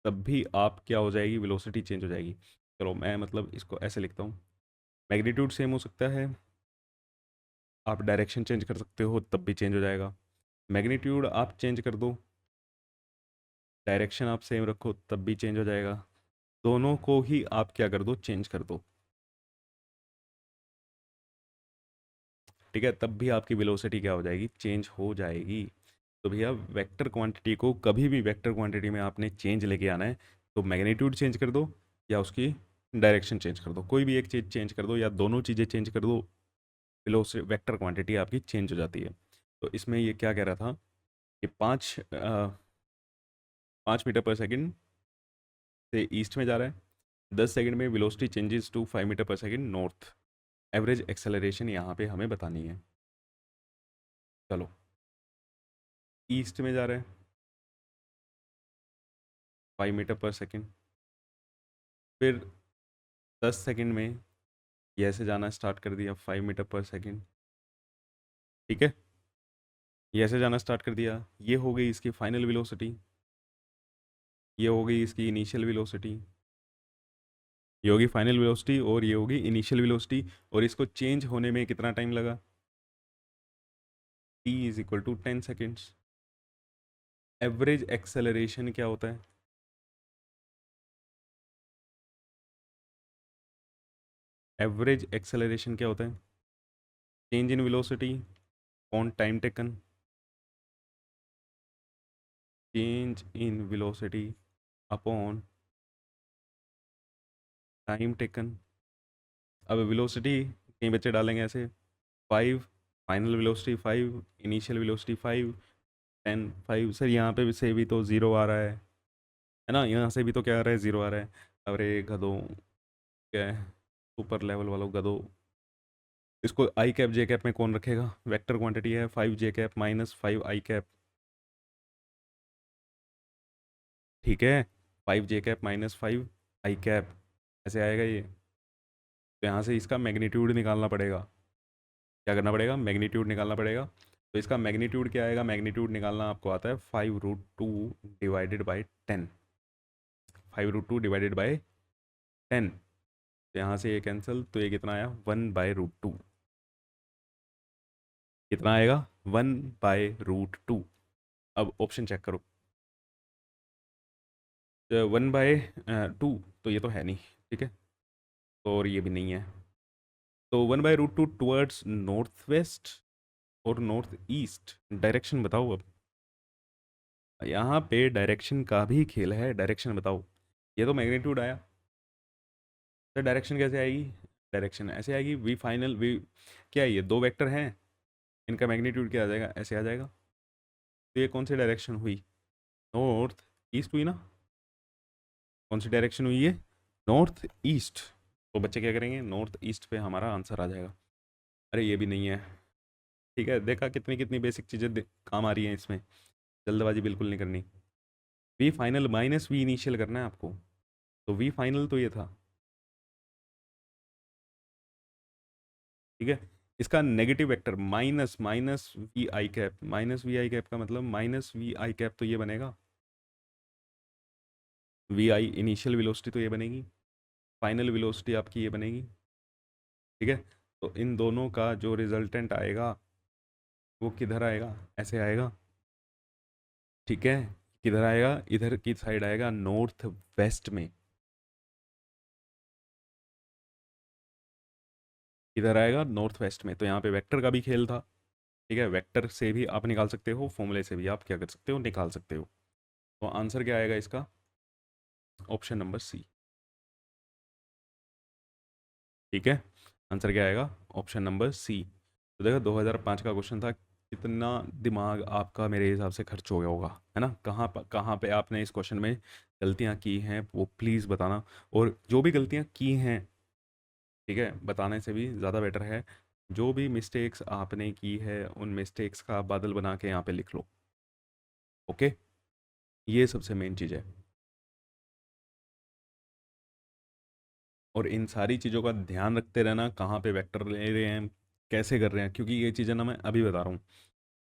तब भी आप क्या हो जाएगी, वेलोसिटी चेंज हो जाएगी। चलो मैं मतलब इसको ऐसे लिखता हूँ, मैग्नीट्यूड सेम हो सकता है, आप डायरेक्शन चेंज कर सकते हो तब भी चेंज हो जाएगा। मैग्नीट्यूड आप चेंज कर दो, डायरेक्शन आप सेम रखो तब भी चेंज हो जाएगा। दोनों को ही आप क्या कर दो, चेंज कर दो, ठीक है, तब भी आपकी वेलोसिटी क्या हो जाएगी, चेंज हो जाएगी। तो भैया वेक्टर क्वांटिटी को कभी भी वेक्टर क्वांटिटी में आपने चेंज लेके आना है, तो मैग्नीट्यूड चेंज कर दो या उसकी डायरेक्शन चेंज कर दो, कोई भी एक चीज़ चेंज कर दो या दोनों चीज़ें चेंज कर दो, वेलोसिटी वेक्टर क्वांटिटी आपकी चेंज हो जाती है। तो इसमें ये क्या कह रहा था कि 5 मीटर पर सेकंड से ईस्ट में जा रहा है, 10 सेकंड में वेलोसिटी चेंजेस टू 5 मीटर पर सेकंड नॉर्थ। एवरेज एक्सेलरेशन यहाँ पे हमें बतानी है। चलो, ईस्ट में जा रहा है 5 मीटर पर सेकंड, फिर 10 सेकंड में ये ऐसे जाना स्टार्ट कर दिया 5 मीटर पर सेकंड, ठीक है, ये ऐसे जाना स्टार्ट कर दिया। ये हो गई इसकी फाइनल वेलोसिटी, ये हो गई इसकी इनिशियल वेलोसिटी, ये होगी फाइनल वेलोसिटी और ये होगी इनिशियल वेलोसिटी। और इसको चेंज होने में कितना टाइम लगा, t = 10 सेकेंड्स। एवरेज एक्सेलरेशन क्या होता है, एवरेज एक्सेलरेशन क्या होता है, change in velocity on time taken, change in velocity upon time taken. अब वेलोसिटी कहीं बच्चे डालेंगे ऐसे, 5, final velocity 5, initial velocity 5, 10, 5। Sir यहाँ पे भी से भी तो ज़ीरो आ रहा है ना, यहाँ से भी तो क्या आ रहा है, ज़ीरो आ रहा है। अरे गधो, क्या है, सुपर लेवल वालों गधो, इसको आई कैप जे कैप में कौन रखेगा, वेक्टर क्वांटिटी है, 5 J कैप -5 I कैप, ठीक है, 5 J कैप -5 I कैप, ऐसे आएगा ये। तो यहाँ से इसका मैग्नीट्यूड निकालना पड़ेगा, क्या करना पड़ेगा, मैग्नीट्यूड निकालना पड़ेगा। तो इसका मैग्नीट्यूड क्या आएगा, मैग्नीट्यूड निकालना आपको आता है 5√2 डिवाइडेड बाई 10, 5√2 डिवाइडेड बाई 10। तो यहाँ से ये कैंसिल, तो ये कितना आया, 1/√2, कितना आएगा, 1/√2। अब ऑप्शन चेक करो, 1/2 तो ये तो है नहीं, ठीक है, और ये भी नहीं है। तो 1/√2 टुवर्ड्स नॉर्थ वेस्ट और नॉर्थ ईस्ट, डायरेक्शन बताओ अब। यहाँ पे डायरेक्शन का भी खेल है, डायरेक्शन बताओ। ये तो मैग्नीट्यूड आया, तो डायरेक्शन कैसे आएगी, डायरेक्शन ऐसे आएगी, वी फाइनल वी, क्या है ये, दो वेक्टर हैं, इनका मैग्नीट्यूड क्या आ जाएगा, ऐसे आ जाएगा। तो ये कौन सी डायरेक्शन हुई, नॉर्थ ईस्ट हुई ना, कौन सी डायरेक्शन हुई है, नॉर्थ ईस्ट। तो बच्चे क्या करेंगे, नॉर्थ ईस्ट पे हमारा आंसर आ जाएगा। अरे ये भी नहीं है, ठीक है, देखा कितनी कितनी बेसिक चीज़ें काम आ रही हैं इसमें, जल्दबाजी बिल्कुल नहीं करनी। V final minus v initial करना है आपको, तो वी फाइनल तो ये था, ठीक है, इसका negative vector minus minus v i cap, minus v i cap का मतलब माइनस वी आई कैप तो ये बनेगा, वी आई इनिशियल वेलोसिटी तो ये बनेगी, फाइनल वेलोसिटी आपकी ये बनेगी, ठीक है। तो इन दोनों का जो रिजल्टेंट आएगा वो किधर आएगा, ऐसे आएगा, ठीक है, किधर आएगा, इधर की साइड आएगा, नॉर्थ वेस्ट में, किधर आएगा, नॉर्थ वेस्ट में। तो यहाँ पे वेक्टर का भी खेल था, ठीक है, वेक्टर से भी आप निकाल सकते हो, फॉर्मूले से भी आप क्या कर सकते हो, निकाल सकते हो। तो आंसर क्या आएगा इसका, ऑप्शन नंबर सी। ठीक है, आंसर क्या आएगा, ऑप्शन नंबर सी। तो देखो 2005 का क्वेश्चन था, कितना दिमाग आपका मेरे हिसाब से खर्च हो गया होगा, है ना। कहाँ पे आपने इस क्वेश्चन में गलतियाँ की हैं वो प्लीज़ बताना। और जो भी गलतियाँ की हैं, ठीक है, बताने से भी ज़्यादा बेटर है, जो भी मिस्टेक्स आपने की है उन मिस्टेक्स का बादल बना के यहाँ पे लिख लो। ओके, ये सबसे मेन चीज़ है। और इन सारी चीज़ों का ध्यान रखते रहना, कहाँ पे वेक्टर ले रहे हैं, कैसे कर रहे हैं, क्योंकि ये चीज़ें ना मैं अभी बता रहा हूँ,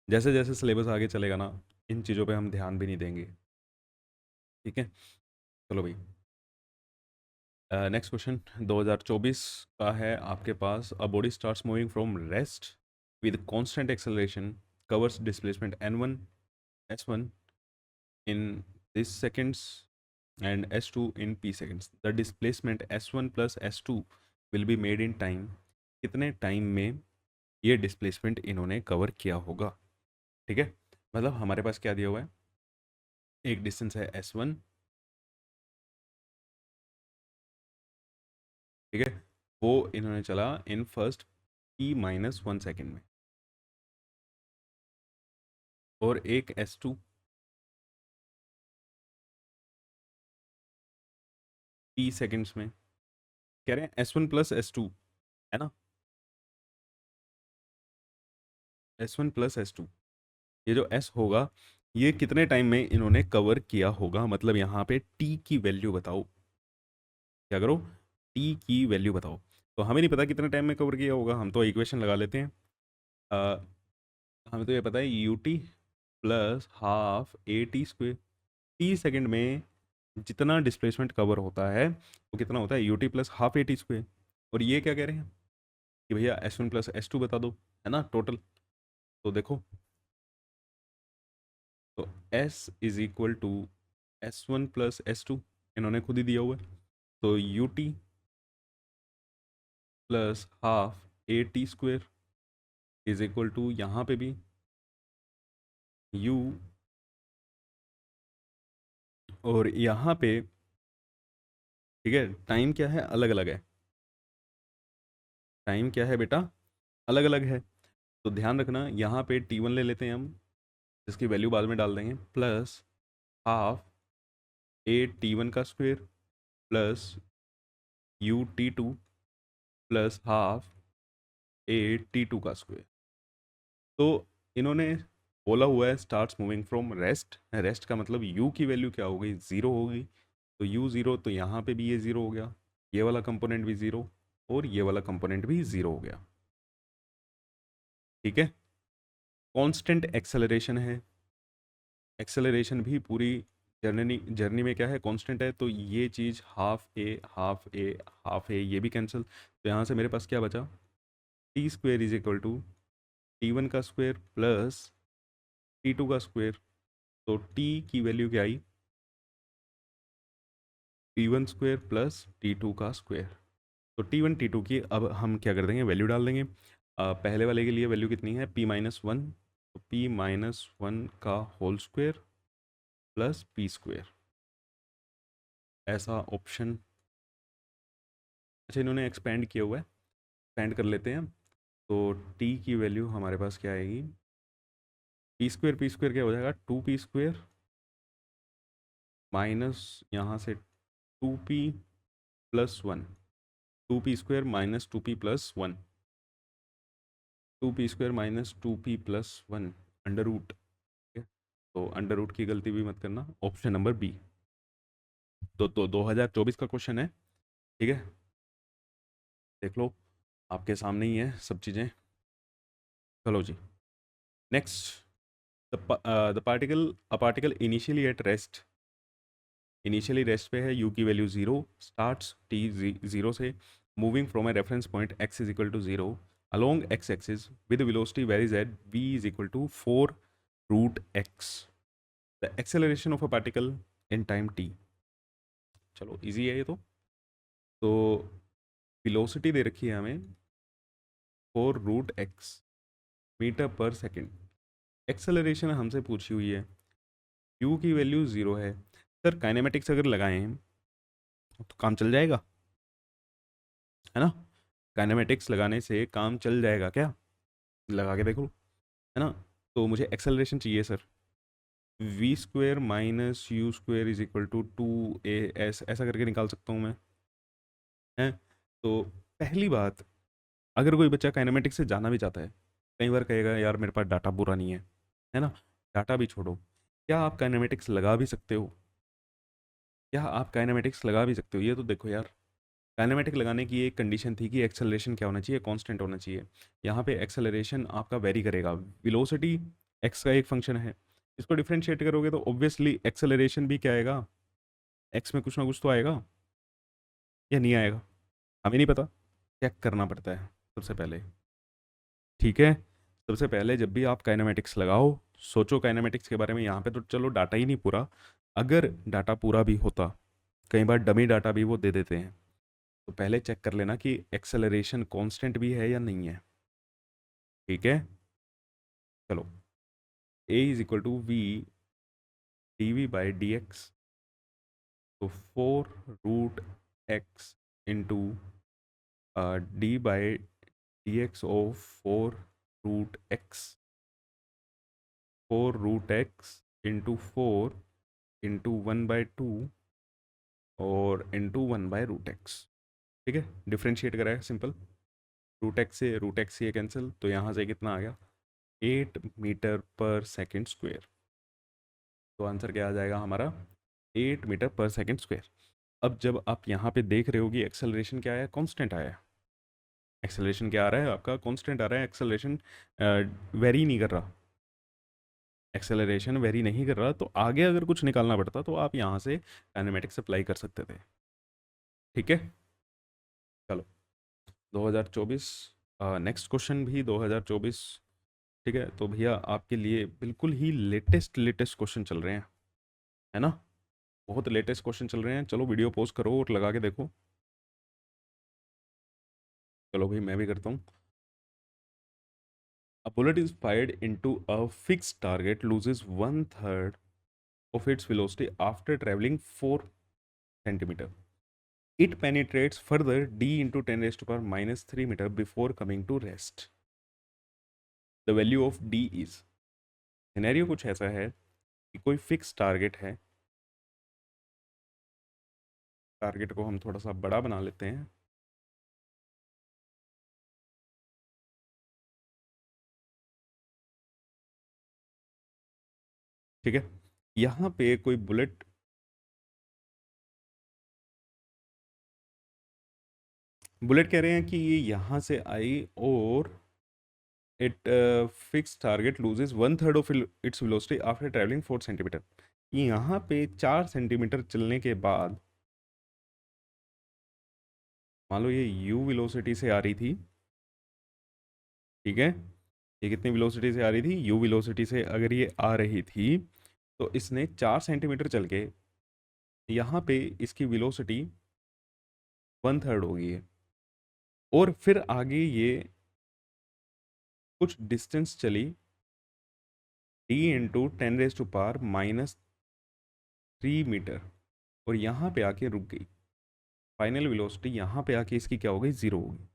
जैसे जैसे सिलेबस आगे चलेगा ना, इन चीज़ों पे हम ध्यान भी नहीं देंगे। ठीक है, चलो भाई, नेक्स्ट क्वेश्चन 2024 का है आपके पास। A body starts moving from rest with constant acceleration, covers displacement n1 s1 in this seconds and s2 in p seconds. The displacement s1 plus s2 will be made in time. कितने time में ये displacement इन्होंने cover किया होगा। ठीक है, मतलब हमारे पास क्या दिया हुआ है, एक डिस्टेंस है s1, ठीक है, वो इन्होंने चला इन फर्स्ट p-1 सेकेंड में, और एक s2 p सेकेंड्स में। कह रहे हैं s1 प्लस s2, है ना, s1 प्लस s2, ये जो s होगा ये कितने टाइम में इन्होंने कवर किया होगा, मतलब यहाँ पे t की वैल्यू बताओ। क्या करो, t की वैल्यू बताओ। तो हमें नहीं पता कितने टाइम में कवर किया होगा, हम तो इक्वेशन लगा लेते हैं। अ, हमें तो ये पता है you t plus half a t square. T second में जितना डिस्प्लेसमेंट कवर होता है वो कितना होता है, you t plus half a t square. और ये क्या कह रहे हैं कि भैया s1 प्लस s2 बता दो, है ना, टोटल। तो देखो, तो s is equal to s1 plus s2, इन्होंने खुद ही दिया हुआ है। तो u t plus half a t square is equal to, यहाँ पे भी u, और यहाँ पे, ठीक है, टाइम क्या है, अलग अलग है। टाइम क्या है बेटा, अलग अलग है। तो ध्यान रखना, यहाँ पे t1 ले लेते हैं हम, जिसकी वैल्यू बाद में डाल देंगे, प्लस हाफ ए t1 का square plus you t2 plus half A t2 का स्क्वेयर। तो इन्होंने बोला हुआ है starts moving from rest, rest का मतलब u की वैल्यू क्या हो गई, ज़ीरो हो गई। तो u ज़ीरो, तो यहाँ पे भी ये ज़ीरो हो गया, ये वाला कंपोनेंट भी ज़ीरो, और ये वाला कंपोनेंट भी ज़ीरो हो गया। ठीक है, कांस्टेंट एक्सेलरेशन है, एक्सेलरेशन भी पूरी जर्नी जर्नी में क्या है, कांस्टेंट है। तो ये चीज़ हाफ ए हाफ ए हाफ ए, ये भी कैंसिल। तो यहाँ से मेरे पास क्या बचा, t square is equal to t1 का स्क्वेयर प्लस t2 का स्क्वेयर। तो t की वैल्यू क्या आई, t1 स्क्वेयर प्लस t2 का स्क्वेयर। तो t1 t2 की अब हम क्या कर देंगे, वैल्यू डाल देंगे। पहले वाले के लिए वैल्यू कितनी है, p-1, तो p-1 का whole square plus p square, ऐसा ऑप्शन। अच्छा, इन्होंने एक्सपेंड किया हुआ है, एक्सपेंड कर लेते हैं। तो t की वैल्यू हमारे पास क्या आएगी, पी स्क्वेयर क्या हो जाएगा, 2p स्क्वेयर माइनस यहाँ से 2p+1, 2p square minus 2p+1, 2p square minus 2p+1 under root. ठीक है, तो अंडर रूट की गलती भी मत करना, ऑप्शन नंबर बी। तो 2024 का क्वेश्चन है, ठीक है, देख लो, आपके सामने ही है सब चीज़ें। चलो जी, next, the particle, a particle initially at rest, initially rest पे है, यू की value zero, starts T zero से, moving from a reference point X is equal to zero along x axis with velocity varies at v is equal to 4 root x. The acceleration of a particle in time t. चलो easy है ये तो। Velocity दे रखी है हमें 4√x metre पर second. Acceleration हमसे पूछी हुई है, u की वैल्यू 0 है। सर काइनेमेटिक्स अगर लगाएं तो काम चल जाएगा, है ना? काइनेमेटिक्स लगाने से काम चल जाएगा क्या? लगा के देखो, है ना? तो मुझे एक्सेलरेशन चाहिए sir, v² minus u² is equal to 2as, ऐसा करके निकाल सकता हूँ मैं, है? तो पहली बात, अगर कोई बच्चा काइनेमेटिक्स से जाना भी चाहता है, कई बार कहेगा यार मेरे पास डाटा पूरा नहीं है ना? डाटा भी छोड़ो, क्या आप काइनेमेटिक्स लगा भी सकते हो? क्या आप काइनेमेटिक्स लगा भी सकते हो? ये तो देखो यार, काइनेमेटिक लगाने की एक कंडीशन थी कि एक्सेलरेशन क्या होना चाहिए, कांस्टेंट होना चाहिए। यहाँ पे एक्सेलरेशन आपका वेरी करेगा, वेलोसिटी एक्स का एक फंक्शन है, इसको डिफरेंशिएट करोगे तो ऑब्वियसली एक्सेलरेशन भी क्या आएगा, एक्स में कुछ ना कुछ तो आएगा, या नहीं आएगा? हमें नहीं पता, चेक करना पड़ता है सबसे पहले। ठीक है, सबसे पहले जब भी आप काइनेमेटिक्स लगाओ, सोचो काइनेमेटिक्स के बारे में। यहाँ पे तो चलो डाटा ही नहीं पूरा, अगर डाटा पूरा भी होता, कई बार डमी डाटा भी वो दे देते हैं, तो पहले चेक कर लेना कि एक्सेलरेशन कांस्टेंट भी है या नहीं है। ठीक है, चलो, a is equal to v dv/dx, तो 4√x into d/dx of 4√x, 4√x into 4 into 1/2 और इंटू 1/√x। ठीक है, डिफ्रेंशिएट करा है सिंपल, रूट एक्स से कैंसिल, तो यहाँ से कितना आ गया, 8 मीटर पर सेकेंड स्क्वेयर। तो आंसर क्या आ जाएगा हमारा, 8 मीटर पर सेकेंड स्क्वेयर। अब जब आप यहाँ पे देख रहे हो कि एक्सेलरेशन क्या है, कांस्टेंट आया है, एक्सेलरेशन क्या आ रहा है आपका, कांस्टेंट आ रहा है, एक्सेलरेशन वेरी नहीं कर रहा, एक्सेलरेशन वेरी नहीं कर रहा, तो आगे अगर कुछ निकालना पड़ता तो आप यहाँ से काइनेमेटिक्स अप्लाई कर सकते थे। ठीक है, चलो 2024, नेक्स्ट क्वेश्चन भी 2024। ठीक है, तो भैया आपके लिए बिल्कुल ही लेटेस्ट लेटेस्ट क्वेश्चन चल रहे हैं, है ना? बहुत लेटेस्ट क्वेश्चन चल रहे हैं, चलो वीडियो पॉज करो और लगा के देखो। चलो भाई मैं भी करता हूँ। A bullet is fired into a fixed target, loses 1/3 of its velocity after traveling 4 centimeter. It penetrates further d into 10 raised to power minus 3 meter before coming to rest. The value of d is, scenario कुछ ऐसा है कि कोई fix target है, target को हम थोड़ा सा बड़ा बना लेते हैं, ठीक है? यहाँ पे कोई बुलेट, बुलेट कह रहे हैं कि ये यहाँ से आई और it fix target loses 1/3 of its velocity after travelling 4 centimetre. यहाँ पे 4 सेंटीमीटर चलने के बाद, मान लो ये u वेलोसिटी से आ रही थी, ठीक है? ये कितनी वेलोसिटी से आ रही थी, u वेलोसिटी से अगर ये आ रही थी, तो इसने 4 सेंटीमीटर चल के यहाँ पे इसकी वेलोसिटी 1/3 हो गई है, और फिर आगे ये कुछ डिस्टेंस चली d into 10 raise to power minus 3 metre, और यहाँ पे आके रुक गई। फाइनल वेलोसिटी यहाँ पे आके इसकी क्या हो गई, 0 हो गई।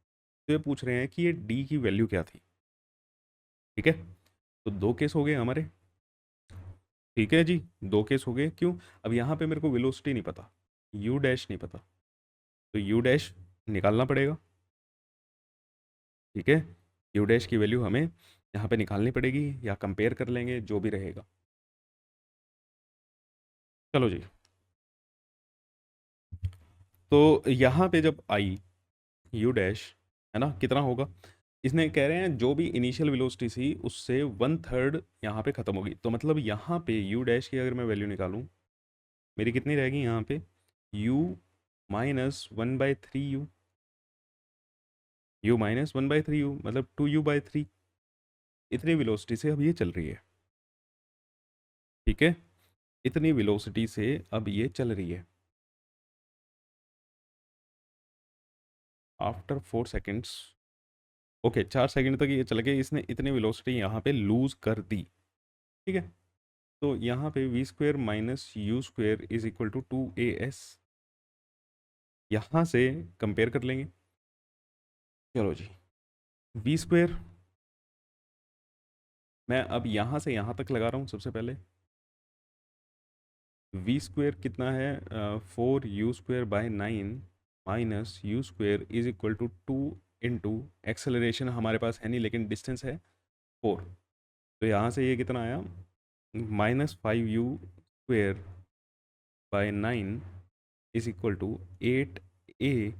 तो ये पूछ रहे हैं कि ये d की वैल्यू क्या थी। ठीक है, तो दो केस हो गए हमारे। ठीक है जी, दो केस हो गए, क्यों? अब यहाँ पे मेरे को वेलोसिटी नहीं पता, u डैश नहीं पता, तो u डैश निकालना पड़ेगा। ठीक है, u डैश की वैल्यू हमें यहाँ पे निकालनी पड़ेगी, या कंपेयर कर लेंगे, जो भी रहेगा। चलो जी, तो यहाँ पे जब आई u डैश, है ना, कितना होगा, इसने कह रहे हैं जो भी इनिशियल वेलोसिटी थी उससे 1/3 यहाँ पे ख़त्म होगी, तो मतलब यहाँ पे u डैश की अगर मैं वैल्यू निकालूँ, मेरी कितनी रहेगी यहाँ पे, u minus 1/3u, u minus 1/3u मतलब 2u/3, इतनी वेलोसिटी से अब ये चल रही है। ठीक है, इतनी वेलोसिटी से अब ये चल रही है। आफ्टर 4 सेकेंड्स ओके 4 सेकंड तक ये चल गया, इसने इतनी वेलोसिटी यहाँ पे लूज कर दी। ठीक है, तो यहाँ पे v square minus u square is equal to 2 AS, यहाँ से कंपेयर कर लेंगे। चलो जी, वी स्क्वेयर मैं अब यहाँ से यहाँ तक लगा रहा हूँ सबसे पहले। वी स्क्वेयर कितना है, 4u² by 9 minus u square is equal to 2 acceleration हमारे पास है नहीं लेकिन डिस्टेंस है 4। तो यहाँ से ये कितना आया, -5u² bye 9 is equal to 8a।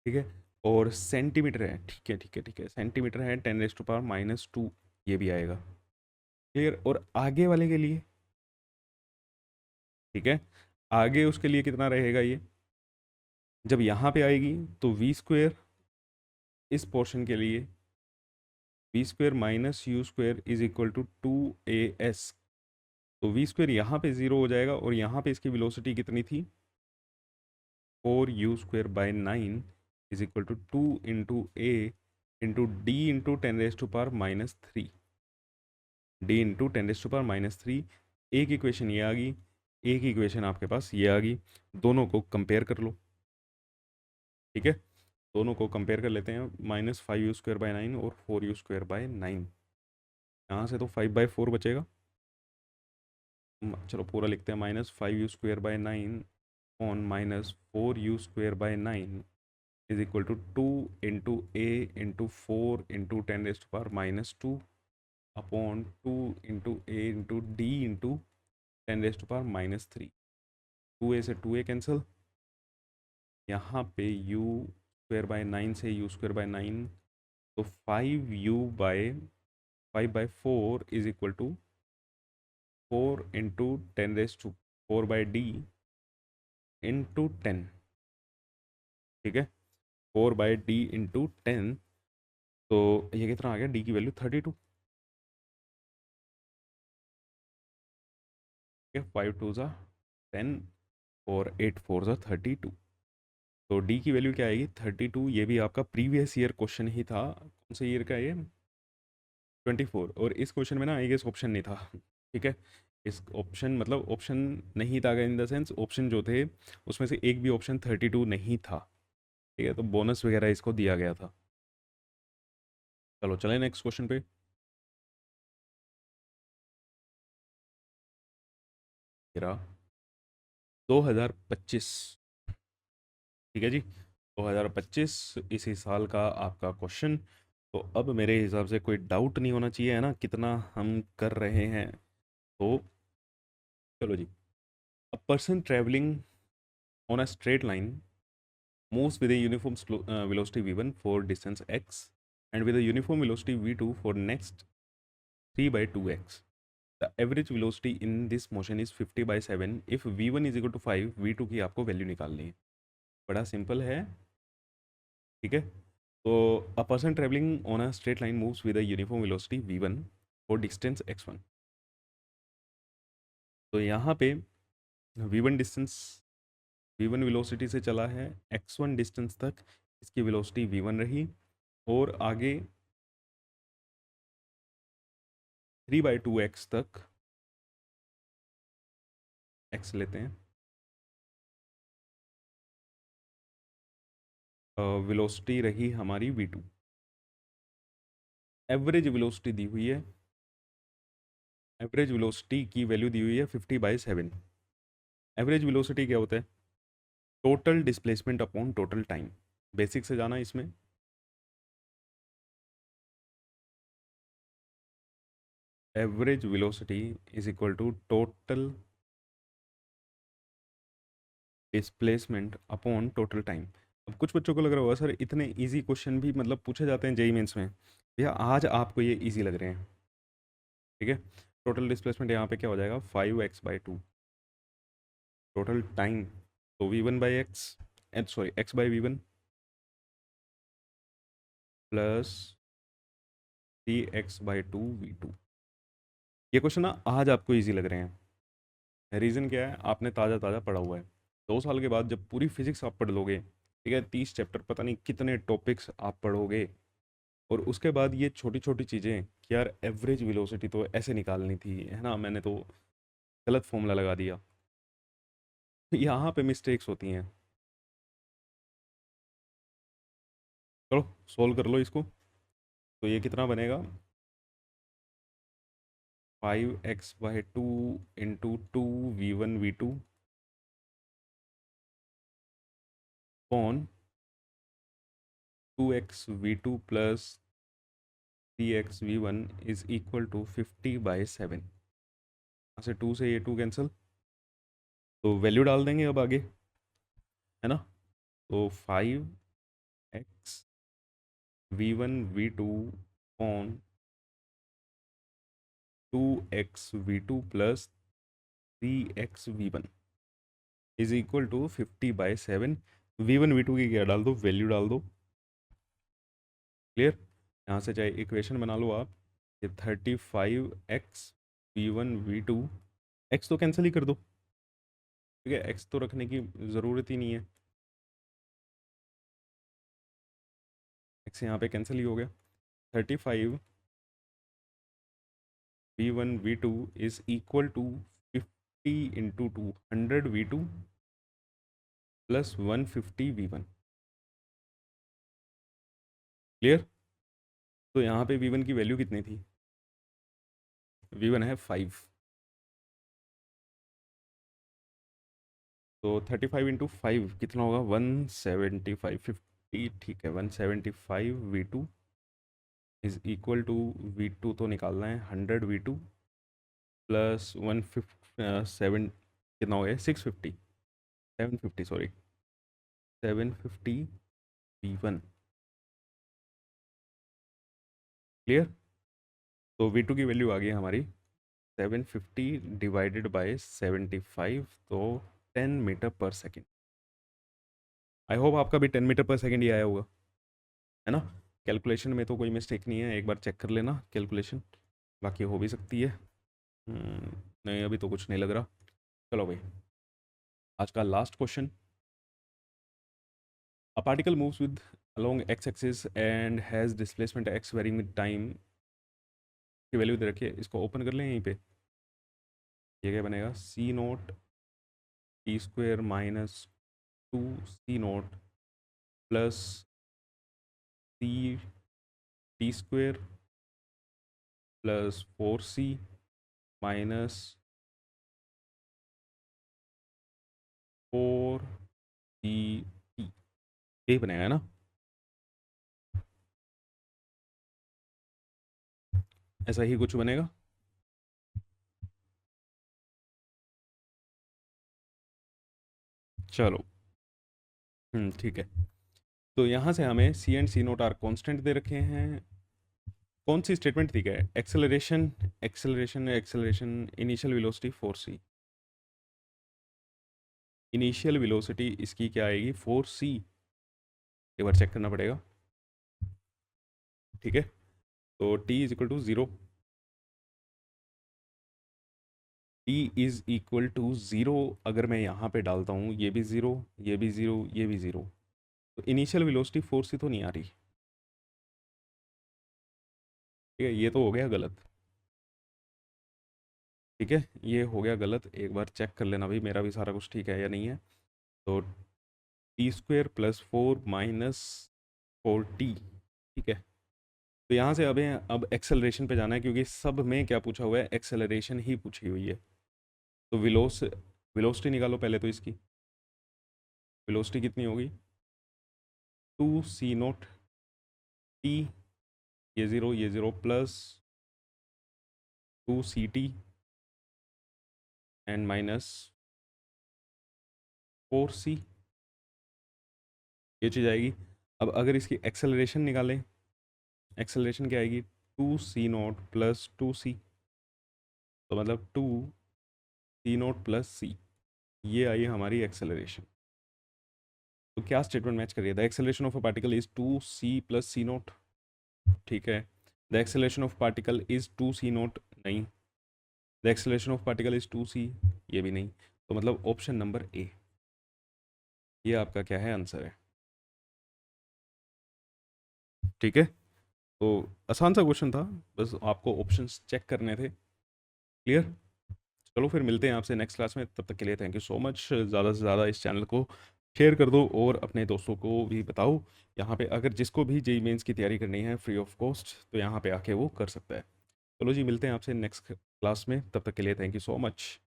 ठीक है, और सेंटीमीटर है, ठीक है ठीक है ठीक है, सेंटीमीटर है 10⁻⁻², ये भी आएगा। क्लियर, और आगे वाले के लिए, ठीक है, आगे उसके लिए कितना रहेगा ये, जब यहाँ पे आएगी तो वी स्क्वेयर इस पोर्शन के लिए v square minus u square is equal to 2 AS। तो वी स्क्वेयर यहाँ पे 0 हो जाएगा और यहाँ पे इसकी वेलोसिटी कितनी थी, 4u² by 9 is equal to 2 × a × d × 10⁻³ d × 10⁻³ एक इक्वेशन ये आ गई, एक इक्वेशन आपके पास ये आ गई, दोनों को कंपेयर कर लो। ठीक है, दोनों को कंपेयर कर लेते हैं, -5u² बाय 9 और 4u²बाय 9। यहाँ से तो 5/4 बचेगा। चलो पूरा लिखते हैं, -5u²बाय 9 ऑन -4u²बाय 9 is equal to 2 × a × 4 × 10⁻² upon 2 × a × d × 10⁻³ 2a से 2a कैंसिल, यहाँ पे u²बाय 9 से u²बाय 9, तो 5/4 इज इक्वल टू 4 × 10⁻⁴/d × 10। ठीक है, 4/d × 10, तो ये कितना आ गया, d की वैल्यू 32। ठीक है, 5 2 = 10 और 8 4 = 32। तो d की वैल्यू क्या आएगी, 32। ये भी आपका प्रीवियस ईयर क्वेश्चन ही था, कौन से ईयर का ये, 24। और इस क्वेश्चन में ना आई गेस ऑप्शन नहीं था। ठीक है, इस ऑप्शन मतलब ऑप्शन नहीं था इन द सेंस, ऑप्शन जो थे उसमें से एक भी ऑप्शन 32 नहीं था। ठीक है, तो बोनस वगैरह इसको दिया गया था। चलो चले नेक्स्ट क्वेश्चन पे। मेरा 2025, ठीक है जी, 2025 इसी साल का आपका क्वेश्चन। तो अब मेरे हिसाब से कोई डाउट नहीं होना चाहिए, है ना, कितना हम कर रहे हैं। तो चलो जी, a person travelling on a straight line moves with a uniform velocity v1 for distance x and with a uniform velocity v2 for next 3/2x. The average velocity in this motion is 50/7 if v1 is equal to 5, v2 की आपको value निकालनी है। बड़ा simple है। ठीक है, तो अ person travelling on a straight line moves with a uniform velocity v1 for distance x1। तो यहाँ पे v1 डिस्टेंस, v1 वेलोसिटी से चला है, x1 डिस्टेंस तक इसकी वेलोसिटी v1 रही, और आगे 3/2x तक x लेते हैं, वेलोसिटी रही हमारी v2। एवरेज वेलोसिटी दी हुई है, एवरेज वेलोसिटी की वैल्यू दी हुई है 50/7। एवरेज वेलोसिटी क्या होता है, total displacement upon total time. Basic से जाना इसमें, average velocity is equal to total displacement upon total time. अब कुछ बच्चों को लग रहा होगा सर इतने इजी क्वेश्चन भी मतलब पूछे जाते हैं जेई मेंस में, भैया आज आपको ये इजी लग रहे हैं। ठीक है, टोटल डिस्प्लेसमेंट यहाँ पे क्या हो जाएगा, 5x/2। टोटल टाइम तो v1/x, sorry x/v1 plus 3x/2 v2। ये क्वेश्चन ना आज आपको इजी लग रहे हैं, रीज़न क्या है, आपने ताज़ा ताज़ा पढ़ा हुआ है। 2 साल के बाद जब पूरी फिजिक्स आप पढ़ लोगे, ठीक है, 30 चैप्टर, पता नहीं कितने टॉपिक्स आप पढ़ोगे, और उसके बाद ये छोटी छोटी चीज़ें कि यार एवरेज वेलोसिटी तो ऐसे निकालनी थी, है ना, मैंने तो गलत फॉर्मूला लगा दिया। यहाँ पे मिस्टेक्स होती हैं। चलो सोल्व कर लो इसको। तो ये कितना बनेगा, 5x/2 × 2 v1 v2 upon 2x v2 plus 3x v1 is equal to 50/7। यहाँ से 2 से ये 2 कैंसिल, तो वैल्यू डाल देंगे अब आगे, है ना। तो 5x v1 v2 upon 2x v2 plus 3x v1 is equal to 50/7। v1 v2 की क्या डाल दो, वैल्यू डाल दो। क्लियर। यहाँ से चाहे इक्वेशन बना लो आप, ये 35x v1 v2, एक्स तो कैंसिल ही कर दो, ठीक है, एक्स तो रखने की ज़रूरत ही नहीं है, एक्स यहाँ पे कैंसिल ही हो गया। 35 v1 v2 is equal to 50 × 2 100 v2 plus 150 v1। Clear. तो यहाँ पे v1 की वैल्यू कितनी थी, v1 है 5, तो 35 × 5 कितना होगा, 175, 50, ठीक है, 175 v2 is equal to, v2 तो निकालना है, 100 v2 प्लस 157, कितना हो गया, 650, 750 सॉरी, 750 v1। क्लियर। तो v2 की वैल्यू आ गई हमारी 750 डिवाइडेड बाय 75, तो 10 मीटर पर सेकेंड। आई होप आपका भी 10 मीटर पर सेकेंड ही आया होगा, है ना। कैलकुलेशन में तो कोई मिस्टेक नहीं है, एक बार चेक कर लेना कैलकुलेशन, बाकी हो भी सकती है। नहीं अभी तो कुछ नहीं लग रहा। चलो भाई, आज का last question. A particle moves with along x axis and has displacement x varying with time की वैल्यू दे रखी है, इसको ओपन कर लें यहीं पे। ये क्या बनेगा, c0 t² minus 2c0 plus c t² plus 4c minus 4c t, यही बनेगा, है ना। ऐसा ही कुछ बनेगा। चलो ठीक है। तो यहाँ से हमें C and C naught are constant दे रखे हैं। कौन सी स्टेटमेंट दी है, acceleration, acceleration acceleration, initial velocity 4c, initial velocity इसकी क्या आएगी, 4c, एक बार चेक करना पड़ेगा, ठीक है। तो t is equal to 0, t is equal to 0, अगर मैं यहाँ पे डालता हूँ ये भी 0, ये भी 0, ये भी 0, तो इनिशियल वेलोसिटी 4c तो नहीं आ रही, ठीक है, ये तो हो गया गलत, ठीक है, ये हो गया गलत। एक बार चेक कर लेना भाई मेरा भी सारा कुछ ठीक है या नहीं है। तो t² प्लस 4 माइनस 4t, ठीक है। तो यहाँ से अब एक्सेलरेशन पे जाना है, क्योंकि सब में क्या पूछा हुआ है, एक्सेलरेशन ही पूछी हुई है। तो वेलोसिटी निकालो पहले, तो इसकी वेलोसिटी कितनी होगी, 2c0t, ये zero plus 2ct and minus 4c, ये चीज़ आएगी। अब अगर इसकी एक्सेलरेशन निकालें, एक्सेलरेशन क्या आएगी, 2c0 प्लस 2c, तो मतलब 2c0 प्लस c, ये आई हमारी एक्सेलरेशन। तो क्या स्टेटमेंट मैच कर रही है, the acceleration of a particle is 2c plus c0, ठीक है। The acceleration of particle is 2c0, नहीं। The acceleration of particle is 2c, ये भी नहीं। तो मतलब ऑप्शन नंबर ए, ये आपका क्या है, आंसर है, ठीक है। तो आसान सा क्वेश्चन था, बस आपको ऑप्शंस चेक करने थे। क्लियर? चलो फिर मिलते हैं आपसे नेक्स्ट क्लास में, तब तक के लिए थैंक यू सो मच। ज़्यादा से ज़्यादा इस चैनल को शेयर कर दो और अपने दोस्तों को भी बताओ। यहाँ पे अगर जिसको भी जेई मेंस की तैयारी करनी है फ्री ऑफ कॉस्ट, तो यहाँ पे आके वो कर सकता है। चलो जी, मिलते हैं आपसे नेक्स्ट क्लास में, तब तक के लिए थैंक यू सो मच।